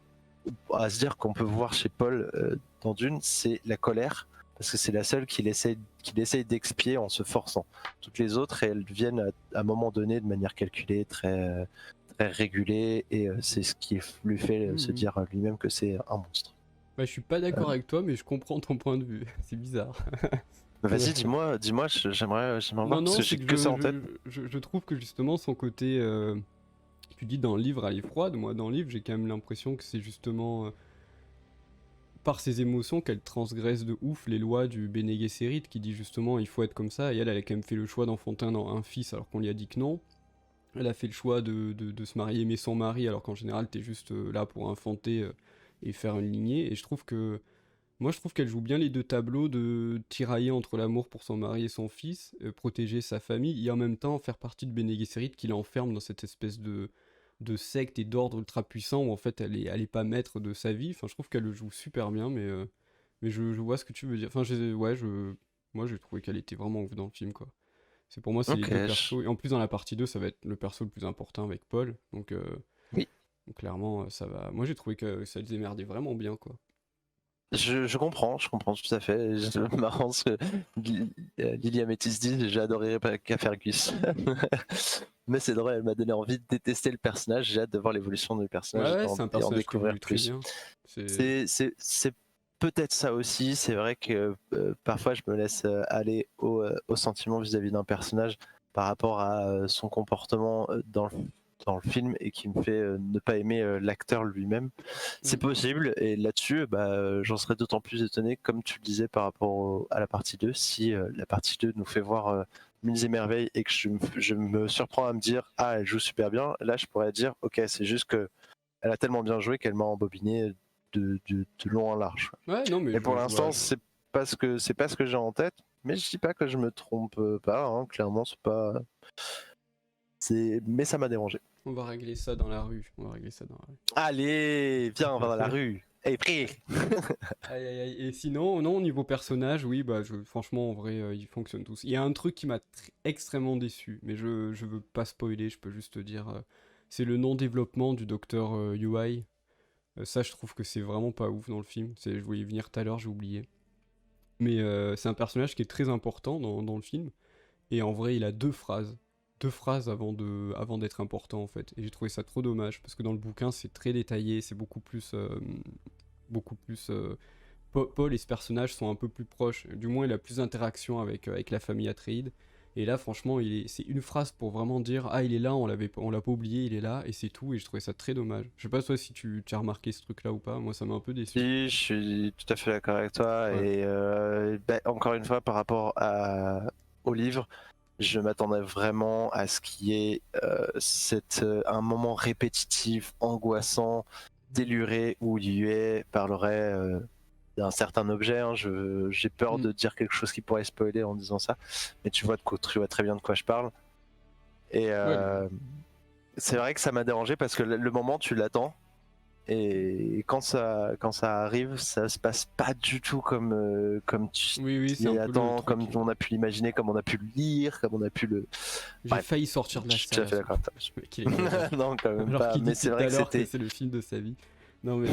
à se dire qu'on peut voir chez Paul dans Dune, c'est la colère, parce que c'est la seule qu'il essaye d'expier en se forçant. Toutes les autres, elles viennent à un moment donné de manière calculée, très régulée, et c'est ce qui lui fait se dire lui-même que c'est un monstre. Bah, je suis pas d'accord avec toi, mais je comprends ton point de vue. C'est bizarre. Vas-y, dis-moi, j'aimerais voir, Non, parce non, que c'est j'ai que que ça en tête. je trouve que justement son côté. Tu dis dans le livre, elle est froide. Moi, dans le livre, j'ai quand même l'impression que c'est justement par ses émotions qu'elle transgresse de ouf les lois du Bene Gesserit qui dit justement il faut être comme ça. Et elle a quand même fait le choix d'enfanter un fils alors qu'on lui a dit que non. Elle a fait le choix de se marier, aimer son mari, alors qu'en général, t'es juste là pour enfanter et faire une lignée. Et je trouve que. Moi, je trouve qu'elle joue bien les deux tableaux de tirailler entre l'amour pour son mari et son fils, protéger sa famille, et en même temps faire partie de Bene Gesserit qui l'enferme dans cette espèce de secte et d'ordre ultra puissant où en fait elle est pas maître de sa vie. Enfin, je trouve qu'elle le joue super bien, mais je vois ce que tu veux dire. Enfin, moi, j'ai trouvé qu'elle était vraiment ouf dans le film, quoi. C'est pour moi, c'est les Ok, deux persos. Et en plus, dans la partie 2 ça va être le perso le plus important avec Paul. oui. Donc clairement, ça va. Moi, j'ai trouvé que ça le démerdait vraiment bien, quoi. Je comprends tout à fait. C'est marrant parce que Lily Amethyst dit j'ai adoré Rebecca Fergus. Mais c'est drôle, elle m'a donné envie de détester le personnage. J'ai hâte de voir l'évolution du Ouais, personnage ouais, c'est un et en personnage qui découvrir évolue très plus. bien. C'est. C'est peut-être ça aussi. C'est vrai que parfois je me laisse aller au sentiment vis-à-vis d'un personnage par rapport à son comportement dans le film et qui me fait ne pas aimer l'acteur lui-même. C'est possible, et là-dessus, j'en serais d'autant plus étonné, comme tu le disais par rapport à la partie 2, si la partie 2 nous fait voir mille et merveilles et que je me surprends à me dire ah, elle joue super bien. Là, je pourrais dire ok, c'est juste que elle a tellement bien joué qu'elle m'a embobiné de long en large. Ouais, non, mais Et pour je vois. l'instant, c'est pas ce que j'ai en tête, mais je dis pas que je me trompe pas, hein, clairement, c'est pas. Mais ça m'a dérangé. On va régler ça dans la rue. On va régler ça dans la rue. Allez, viens, on va dans la rue. Hey, prix. Aïe, aïe, aïe. Et sinon, non, au niveau personnage, oui, bah, franchement, en vrai, ils fonctionnent tous. Il y a un truc qui m'a extrêmement déçu, mais je veux pas spoiler, je peux juste te dire. C'est le non-développement du docteur UI. Ça, je trouve que c'est vraiment pas ouf dans le film. Je voulais y venir tout à l'heure, j'ai oublié. Mais c'est un personnage qui est très important dans le film. Et en vrai, il a deux phrases. Deux phrases avant d'être important, en fait. Et j'ai trouvé ça trop dommage, parce que dans le bouquin, c'est très détaillé, c'est beaucoup plus. Beaucoup plus. Paul et ce personnage sont un peu plus proches. Du moins, il a plus d'interaction avec la famille Atreides. Et là, franchement, c'est une phrase pour vraiment dire ah, il est là, on l'a pas oublié, il est là, et c'est tout. Et je trouvais ça très dommage. Je sais pas toi si tu as remarqué ce truc-là ou pas. Moi, ça m'a un peu déçu. Si, je suis tout à fait d'accord avec toi. Ouais. Et encore une fois, par rapport au livre, je m'attendais vraiment à ce qu'il y ait un moment répétitif, angoissant, déluré, où Yue parlerait d'un certain objet. Hein. J'ai peur de dire quelque chose qui pourrait spoiler en disant ça, mais tu vois très bien de quoi je parle. Et Ouais, c'est vrai que ça m'a dérangé parce que le moment, tu l'attends. Et quand ça arrive, ça se passe pas du tout comme tu oui, c'est t'y un peu le attends, truc. comme on a pu l'imaginer, comme on a pu le lire, comme on a pu le. J'ai Bref, failli sortir de je la suis tout à salle fait d'accord avec toi. mec, il est Non, quand même alors pas. qu'il dit Mais c'est depuis tout vrai à que l'heure que c'était. c'est le film de sa vie. Non mais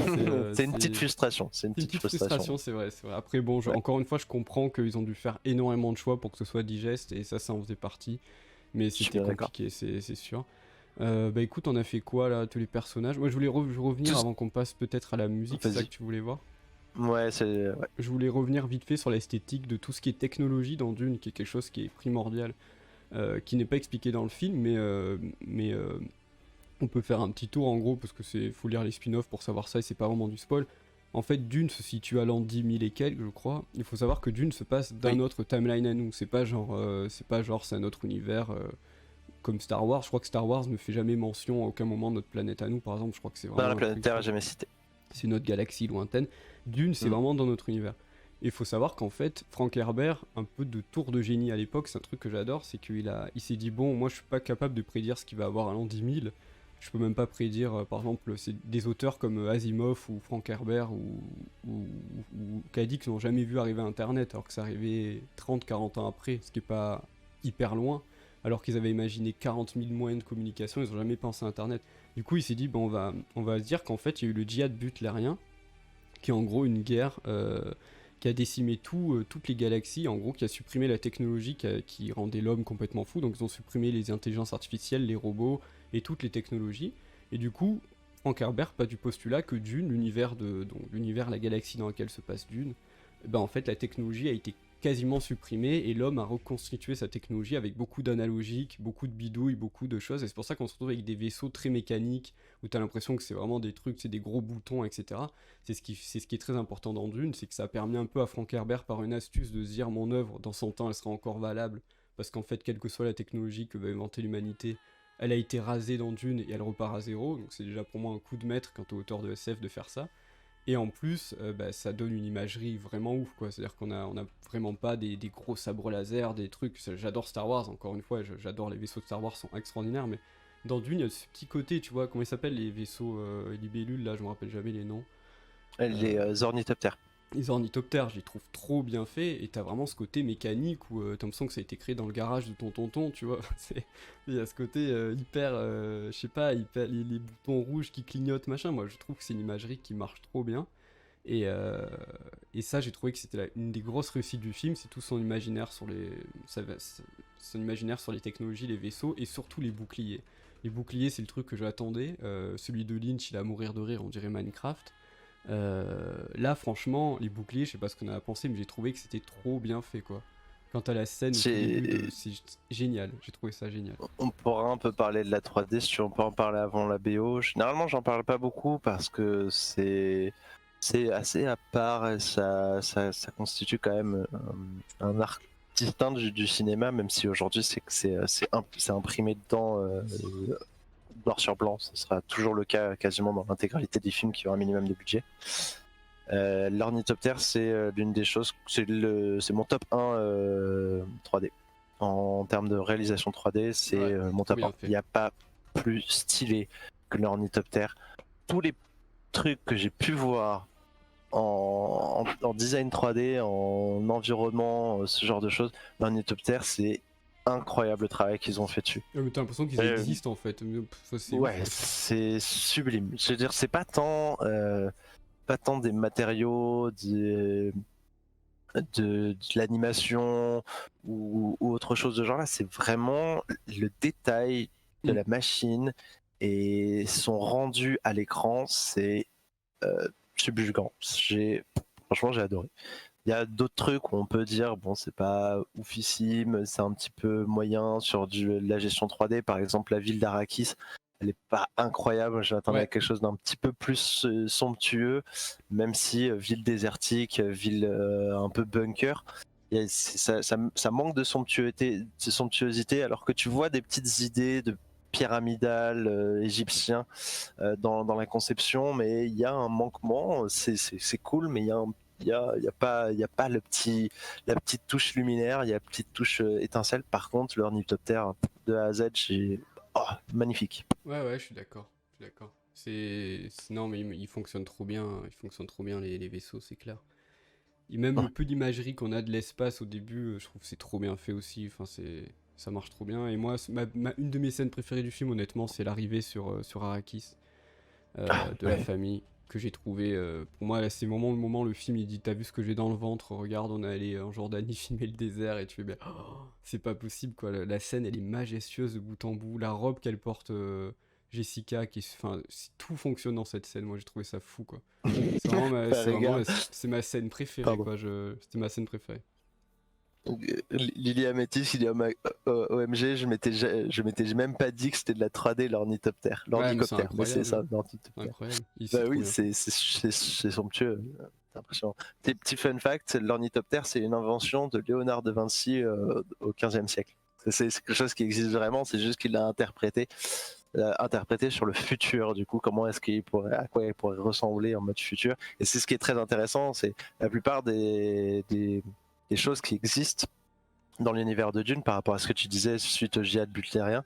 C'est une petite frustration. C'est une c'est une petite petite frustration. frustration, c'est vrai, c'est vrai. Après bon, Ouais, encore une fois, je comprends qu'ils ont dû faire énormément de choix pour que ce soit digeste, et ça en faisait partie. Mais je suis c'était bien d'accord. compliqué, c'est sûr. Bah écoute, on a fait quoi là, tous les personnages? Moi je voulais revenir Tous... avant qu'on passe peut-être à la musique, c'est ça que Vas-y. tu voulais voir? Ouais, c'est. Ouais. Je voulais revenir vite fait sur l'esthétique de tout ce qui est technologie dans Dune, qui est quelque chose qui est primordial, qui n'est pas expliqué dans le film, mais on peut faire un petit tour en gros, parce que faut lire les spin-offs pour savoir ça, et c'est pas vraiment du spoil. En fait, Dune se situe à l'an 10 000 et quelques, je crois. Il faut savoir que Dune se passe d'un Oui. autre timeline à nous. C'est pas genre c'est un autre univers comme Star Wars. Je crois que Star Wars ne fait jamais mention à aucun moment de notre planète à nous, par exemple. Je crois que c'est Dans vraiment la un planète truc. Terre, jamais cité. C'est notre galaxie lointaine. Dune, c'est Mm. vraiment dans notre univers. Et il faut savoir qu'en fait, Frank Herbert, un peu de tour de génie à l'époque, c'est un truc que j'adore, c'est il s'est dit, bon, moi je suis pas capable de prédire ce qu'il va avoir à l'an 10 000. Je peux même pas prédire, par exemple, c'est des auteurs comme Asimov ou Frank Herbert ou K. Dick n'ont jamais vu arriver Internet, alors que ça arrivait 30-40 ans après, ce qui est pas hyper loin, alors qu'ils avaient imaginé 40 000 moyens de communication, ils ont jamais pensé à Internet. Du coup, il s'est dit, bon, on va se dire qu'en fait, il y a eu le djihad butlérien, qui est en gros une guerre qui a décimé toutes les galaxies, en gros qui a supprimé la technologie qui rendait l'homme complètement fou, donc ils ont supprimé les intelligences artificielles, les robots et toutes les technologies. Et du coup, Frank Herbert part du postulat que Dune, l'univers, la galaxie dans laquelle se passe Dune, ben en fait la technologie a été quasiment supprimée et l'homme a reconstitué sa technologie avec beaucoup d'analogiques, beaucoup de bidouilles, beaucoup de choses, et c'est pour ça qu'on se retrouve avec des vaisseaux très mécaniques où tu as l'impression que c'est vraiment des trucs, c'est des gros boutons, etc. C'est ce qui est très important dans Dune, c'est que ça a permis un peu à Frank Herbert, par une astuce, de se dire mon œuvre, dans 100 ans, elle sera encore valable, parce qu'en fait, quelle que soit la technologie que va inventer l'humanité, elle a été rasée dans Dune et elle repart à zéro, donc c'est déjà pour moi un coup de maître quant aux auteurs de SF de faire ça. Et en plus, bah, ça donne une imagerie vraiment ouf, quoi. C'est-à-dire qu'on a vraiment pas des gros sabres laser, des trucs. J'adore Star Wars, encore une fois, j'adore les vaisseaux de Star Wars, sont extraordinaires, mais dans Dune, il y a ce petit côté, tu vois, comment ils s'appellent les vaisseaux libellules, là, je me rappelle jamais les noms. Les ornithoptères. Les ornithoptères, je les trouve trop bien faits, et t'as vraiment ce côté mécanique où t'as l'impression que ça a été créé dans le garage de ton tonton, tu vois. Il y a ce côté hyper, je sais pas, hyper, les boutons rouges qui clignotent, machin. Moi, je trouve que c'est une imagerie qui marche trop bien. Et, euh, et ça, j'ai trouvé que c'était une des grosses réussites du film, c'est tout son imaginaire son imaginaire sur les technologies, les vaisseaux, et surtout les boucliers. Les boucliers, c'est le truc que j'attendais. Celui de Lynch, il a à mourir de rire, on dirait Minecraft. Là, franchement, les boucliers, je sais pas ce qu'on a à penser, mais j'ai trouvé que c'était trop bien fait, quoi. Quant à la scène au tout début, C'est- c'est génial. J'ai trouvé ça génial. On pourra un peu parler de la 3D si on peut en parler avant la BO. Généralement, j'en parle pas beaucoup parce que c'est assez à part et ça constitue quand même un art distinct du cinéma, même si aujourd'hui c'est imprimé dedans noir sur blanc. Ce sera toujours le cas quasiment dans l'intégralité des films qui ont un minimum de budget. L'ornithoptère, c'est l'une des choses, c'est mon top 1 3D. En termes de réalisation 3D, c'est Ouais, mon trop top bien 1. Il fait. n'y a pas plus stylé que l'ornithoptère. Tous les trucs que j'ai pu voir en design 3D, en environnement, ce genre de choses, l'ornithoptère, c'est incroyable le travail qu'ils ont fait dessus. Mais t'as l'impression qu'ils Euh, existent en fait. Ça, c'est ouf. ouais, c'est sublime. Je veux dire, c'est pas tant des matériaux, de l'animation ou autre chose de genre là, c'est vraiment le détail de Mm. la machine et son rendu à l'écran, c'est subjugant. Franchement, j'ai adoré. Il y a d'autres trucs où on peut dire, bon, c'est pas oufissime, c'est un petit peu moyen sur la gestion 3D. Par exemple, la ville d'Arrakis, elle est pas incroyable. Je m'attendais à Ouais, quelque chose d'un petit peu plus somptueux, même si ville désertique, ville un peu bunker. Ça manque de somptuosité, alors que tu vois des petites idées de pyramidal égyptien dans la conception, mais il y a un manquement. C'est cool, mais il y a pas la petite touche luminaire, il y a la petite touche étincelle. Par contre, l'ornithoptère de A à Z, oh, magnifique. ouais, je suis d'accord. Je suis d'accord. Non, mais il fonctionne trop bien. Il fonctionne trop bien les vaisseaux, c'est clair. Et même Ouais. le peu d'imagerie qu'on a de l'espace au début, je trouve que c'est trop bien fait aussi. Enfin, ça marche trop bien. Et moi, une de mes scènes préférées du film, honnêtement, c'est l'arrivée sur Arrakis Ah, de la ouais. famille. que j'ai trouvé. Pour moi, là, c'est vraiment le moment, le film, il dit, t'as vu ce que j'ai dans le ventre, regarde, on est allé en Jordanie filmer le désert, et tu fais bien, oh, c'est pas possible, quoi. La scène, elle est majestueuse de bout en bout. La robe qu'elle porte, Jessica, enfin, tout fonctionne dans cette scène. Moi, j'ai trouvé ça fou, quoi. Par égard. C'est ma scène préférée, Pardon. quoi. C'était ma scène préférée. Lily Amétis, il dit OMG, je m'étais même pas dit que c'était de la 3D l'ornithoptère. Ouais, mais c'est L'ornicoptère, mais c'est incroyable, ça, hein. l'ornithoptère. Incroyable. C'est Bah trop oui, bien. c'est somptueux. C'est impressionnant. Petit fun fact, l'ornithoptère, c'est une invention de Léonard de Vinci au XVe siècle. C'est quelque chose qui existe vraiment, c'est juste qu'il l'a interprété sur le futur, du coup, comment est-ce qu'il pourrait, à quoi il pourrait ressembler en mode futur. Et c'est ce qui est très intéressant, c'est la plupart des choses qui existent dans l'univers de Dune par rapport à ce que tu disais suite au djihad butlérien,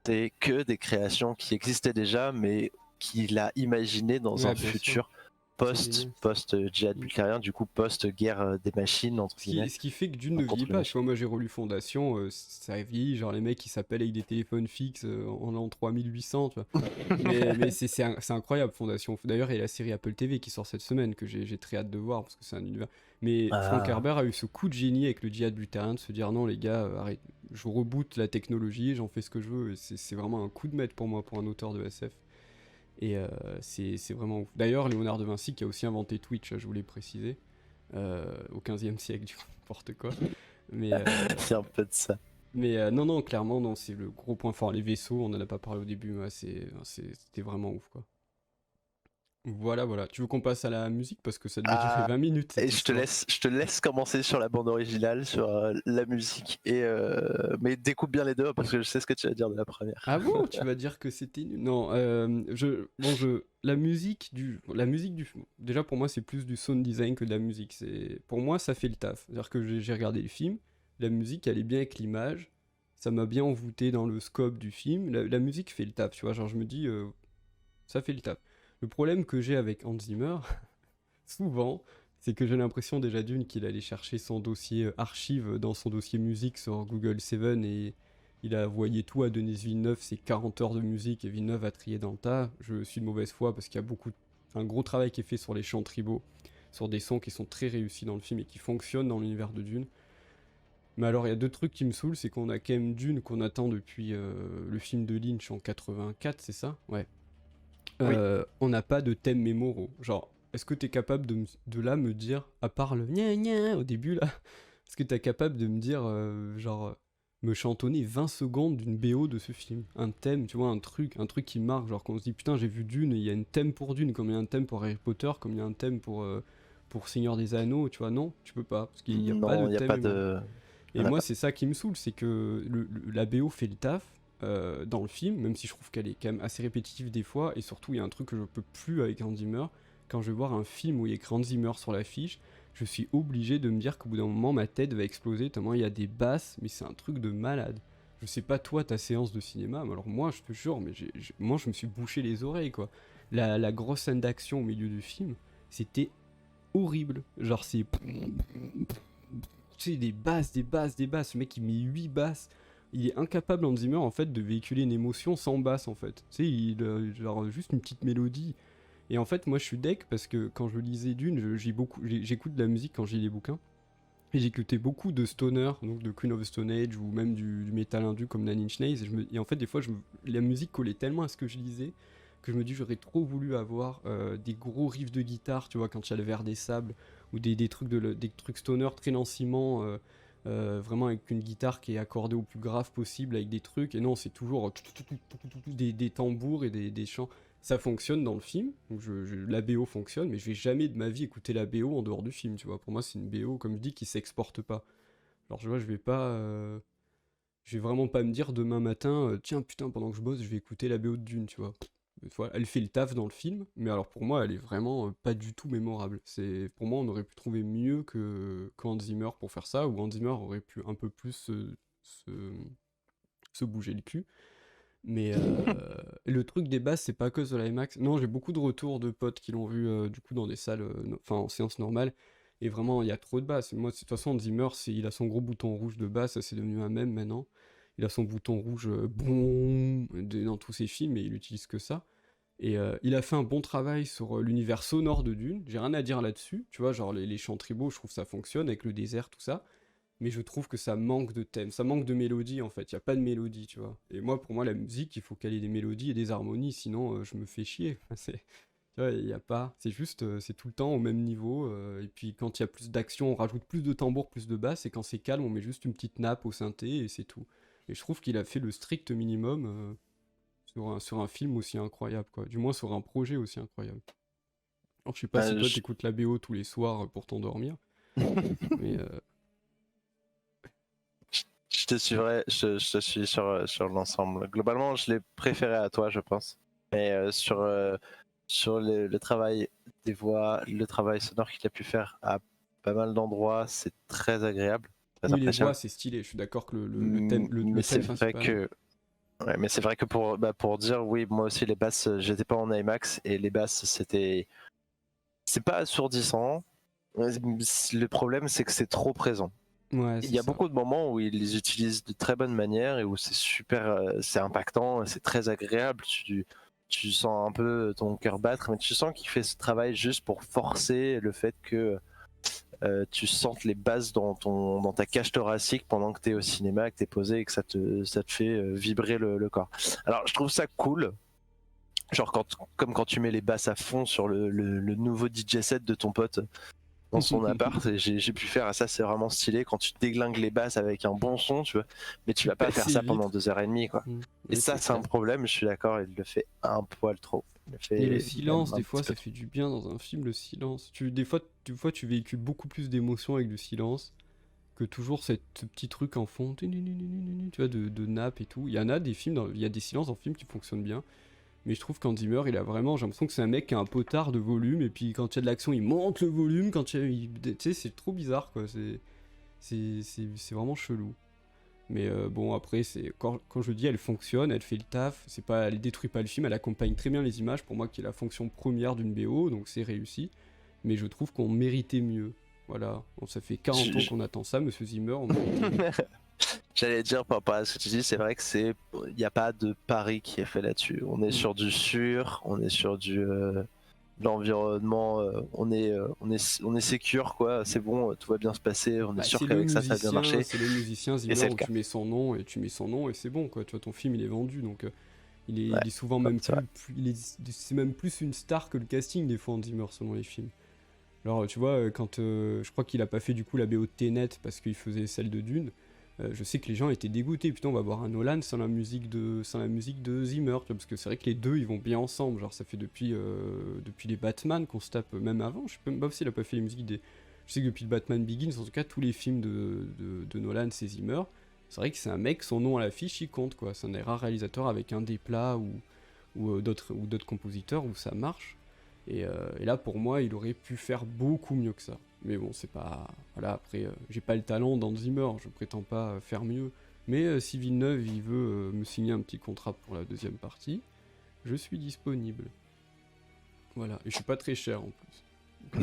c'est que des créations qui existaient déjà, mais qu'il a imaginé dans Ouais, un bien sûr. futur C'est génial. post djihad Mm. butlérien, du coup post guerre des machines entre guillemets, Ce qui fait que Dune ne enfin, vieillit contre les pas. Tu machines. vois, moi j'ai relu Fondation, ça vieillit, genre les mecs qui s'appellent avec des téléphones fixes en l'an 3800, tu vois. Mais c'est incroyable, Fondation. D'ailleurs, il y a la série Apple TV qui sort cette semaine, que j'ai très hâte de voir, parce que c'est un univers. Mais Frank Ah, Herbert a eu ce coup de génie avec le djihad butérin, de se dire non, les gars, arrête, je reboot la technologie, j'en fais ce que je veux. Et c'est vraiment un coup de maître pour moi, pour un auteur de SF. Et c'est vraiment ouf. D'ailleurs, Léonard de Vinci qui a aussi inventé Twitch, je voulais préciser, au 15e siècle, du coup, n'importe quoi. Mais, c'est un peu de ça. non, non, clairement, non, c'est le gros point fort. Les vaisseaux, on en a pas parlé au début, mais ouais, c'était vraiment ouf, quoi. Voilà, voilà. Tu veux qu'on passe à la musique? Parce que ça devait durer Ah, 20 minutes, et cette histoire. je te laisse commencer sur la bande originale, sur la musique, mais découpe bien les deux parce que je sais ce que tu vas dire de la première. Ah bon, tu vas dire que c'était nul? Non, la musique du, déjà pour moi c'est plus du sound design que de la musique. Pour moi ça fait le taf. C'est-à-dire que j'ai regardé le film, la musique elle est bien avec l'image, ça m'a bien envoûté dans le scope du film. La musique fait le taf, tu vois. Genre je me dis, ça fait le taf. Le problème que j'ai avec Hans Zimmer, souvent, c'est que j'ai l'impression déjà d'une qu'il allait chercher son dossier archive dans son dossier musique sur Google Seven et il a envoyé tout à Denis Villeneuve, ses 40 heures de musique et Villeneuve a trié dans le tas. Je suis de mauvaise foi parce qu'il y a un gros travail qui est fait sur les chants tribaux, sur des sons qui sont très réussis dans le film et qui fonctionnent dans l'univers de Dune. Mais alors il y a deux trucs qui me saoulent, c'est qu'on a quand même Dune qu'on attend depuis le film de Lynch en 84, c'est ça? Ouais. Oui. On n'a pas de thème mémoraux. Genre, est-ce que t'es capable de là me dire, à part le gna gna au début là, est-ce que t'es capable de me dire, me chantonner 20 secondes d'une BO de ce film? Un thème, tu vois, un truc qui marque, genre qu'on se dit putain, j'ai vu Dune, il y a un thème pour Dune, comme il y a un thème pour Harry Potter, comme il y a un thème pour Seigneur des Anneaux, tu vois, non, tu peux pas, parce qu'il n'y a pas de Non, il n'y a thème pas mémoraux. de. Il Et y en a moi, pas. c'est ça qui me saoule, c'est que la BO fait le taf dans le film, même si je trouve qu'elle est quand même assez répétitive des fois, et surtout, il y a un truc que je peux plus avec Hans Zimmer. Quand je vais voir un film où il y a écrit Hans Zimmer sur l'affiche, je suis obligé de me dire qu'au bout d'un moment, ma tête va exploser, tellement il y a des basses, mais c'est un truc de malade. Je sais pas toi, ta séance de cinéma, mais alors moi, je te jure, mais moi, je me suis bouché les oreilles, quoi. La grosse scène d'action au milieu du film, c'était horrible. Genre, c'est tu sais, des basses, des basses, des basses. Le mec, il met 8 basses. Il est incapable, Hans Zimmer, en fait, de véhiculer une émotion sans basse, en fait. Tu sais, genre, juste une petite mélodie. Et en fait, moi, je suis deck parce que quand je lisais Dune, j'écoute de la musique quand j'ai les bouquins. Et j'écoutais beaucoup de stoner, donc de Queen of the Stone Age ou même du métal indu comme Nine Inch Nails. Et en fait, des fois, la musique collait tellement à ce que je lisais que je me dis j'aurais trop voulu avoir des gros riffs de guitare, tu vois, quand il y a le verre des sables, ou des trucs stoner très lanciment, vraiment avec une guitare qui est accordée au plus grave possible, avec des trucs. Et non, c'est toujours des tambours et des chants. Ça fonctionne dans le film, donc la BO fonctionne, mais je vais jamais de ma vie écouter la BO en dehors du film, tu vois. Pour moi, c'est une BO, comme je dis, qui s'exporte pas. Alors, je vois, je vais vraiment pas me dire demain matin, tiens, putain, pendant que je bosse, je vais écouter la BO de Dune, tu vois. Voilà, elle fait le taf dans le film, mais alors pour moi, elle est vraiment pas du tout mémorable. Pour moi, on aurait pu trouver mieux que Hans Zimmer pour faire ça, ou Hans Zimmer aurait pu un peu plus se, se bouger le cul. Mais le truc des basses, c'est pas que sur l'IMAX. Non, j'ai beaucoup de retours de potes qui l'ont vu du coup dans des salles, enfin en séance normale. Et vraiment, il y a trop de basses. Moi, de toute façon, Hans Zimmer, il a son gros bouton rouge de basse, ça c'est devenu un mème maintenant. Il a son bouton rouge boum dans tous ses films et il utilise que ça. Et il a fait un bon travail sur l'univers sonore de Dune. J'ai rien à dire là-dessus. Tu vois, genre les chants tribaux, je trouve ça fonctionne avec le désert, tout ça. Mais je trouve que ça manque de thème, ça manque de mélodie en fait. Il y a pas de mélodie, tu vois. Et moi, pour moi, la musique, il faut qu'elle ait des mélodies et des harmonies, sinon je me fais chier. Tu vois, il y a pas. C'est juste, c'est tout le temps au même niveau. Et puis quand il y a plus d'action, on rajoute plus de tambours, plus de basses. Et quand c'est calme, on met juste une petite nappe au synthé et c'est tout. Et je trouve qu'il a fait le strict minimum sur un film aussi incroyable, quoi. Du moins sur un projet aussi incroyable. Alors je sais pas si Euh, toi je... t'écoutes la BO tous les soirs pour t'endormir, mais je te suivrai, je te suis sur l'ensemble. Globalement, je l'ai préféré à toi, je pense. Mais sur le travail des voix, le travail sonore qu'il a pu faire à pas mal d'endroits, c'est très agréable, très oui, les voix appréciable. c'est stylé. Je suis d'accord que le thème, le Mais c'est thème vrai principal. que ouais, mais c'est vrai que pour dire oui, moi aussi les basses, j'étais pas en IMAX et les basses c'est pas assourdissant. Le problème c'est que c'est trop présent. Ouais, Il c'est y a ça. beaucoup de moments où ils les utilisent de très bonne manière et où c'est super, c'est impactant, c'est très agréable. Tu sens un peu ton cœur battre, mais tu sens qu'il fait ce travail juste pour forcer le fait que tu sentes les bases dans ta cage thoracique pendant que tu es au cinéma, que tu es posé et que ça te fait vibrer le corps. Alors je trouve ça cool, genre comme quand tu mets les basses à fond sur le nouveau DJ set de ton pote dans son appart, et j'ai pu faire ça, c'est vraiment stylé quand tu déglingues les basses avec un bon son, tu vois, mais tu Tu vas pas faire passais ça pendant vite. 2h30 quoi. Et Oui, ça c'est c'est un clair. problème, je suis d'accord, il le fait un poil trop. Il le Et le fait même silence, un des petit fois, peu ça trop. fait du bien dans un film, le silence. Des fois, tu véhicules beaucoup plus d'émotions avec le silence que toujours ce petit truc en fond, tu vois, de nappe et tout. Il y en a des films, il y a des silences dans le film qui fonctionnent bien. Mais je trouve qu'Hans Zimmer, il a vraiment, j'ai l'impression que c'est un mec qui a un potard de volume, et puis quand il y a de l'action, il monte le volume, quand tu sais, c'est trop bizarre, quoi, c'est vraiment chelou. Mais bon, après, quand je dis elle fonctionne, elle fait le taf, c'est pas, elle détruit pas le film, elle accompagne très bien les images, pour moi, qui est la fonction première d'une BO, donc c'est réussi. Mais je trouve qu'on méritait mieux. Voilà, bon, ça fait 40 ans Je- qu'on attend ça, Monsieur Zimmer, on méritait mieux. J'allais dire par rapport à ce que tu dis, c'est vrai que il n'y a pas de pari qui est fait là-dessus. On est Mm. sur du sûr, on est sur de l'environnement, on est sécure quoi, c'est bon, tout va bien se passer, on est Bah, sûr qu'avec ça va bien marcher, c'est le musicien et Zimmer c'est le où cas. tu mets son nom et tu mets son nom et c'est bon quoi. Tu vois, ton film il est vendu donc Ouais, il est souvent non, même c'est vrai. c'est même plus une star que le casting des fois en Zimmer selon les films. Alors tu vois, quand je crois qu'il a pas fait du coup la BO de Tenet parce qu'il faisait celle de Dune, je sais que les gens étaient dégoûtés. Putain, on va voir un Nolan sans la musique de Zimmer, tu vois, parce que c'est vrai que les deux ils vont bien ensemble. Genre ça fait depuis les Batman qu'on se tape, même avant. Je sais même pas s'il a pas fait les musiques des. Je sais que depuis le Batman Begins, en tout cas tous les films de Nolan, c'est Zimmer. C'est vrai que c'est un mec, son nom à l'affiche, il compte quoi. C'est un des rares réalisateurs avec un des plats ou d'autres compositeurs où ça marche. Et là, pour moi, il aurait pu faire beaucoup mieux que ça. Mais bon, c'est pas. Voilà, après, j'ai pas le talent d'Hans Zimmer, je prétends pas faire mieux. Mais si Villeneuve, il veut me signer un petit contrat pour la deuxième partie, je suis disponible. Voilà, et je suis pas très cher en plus.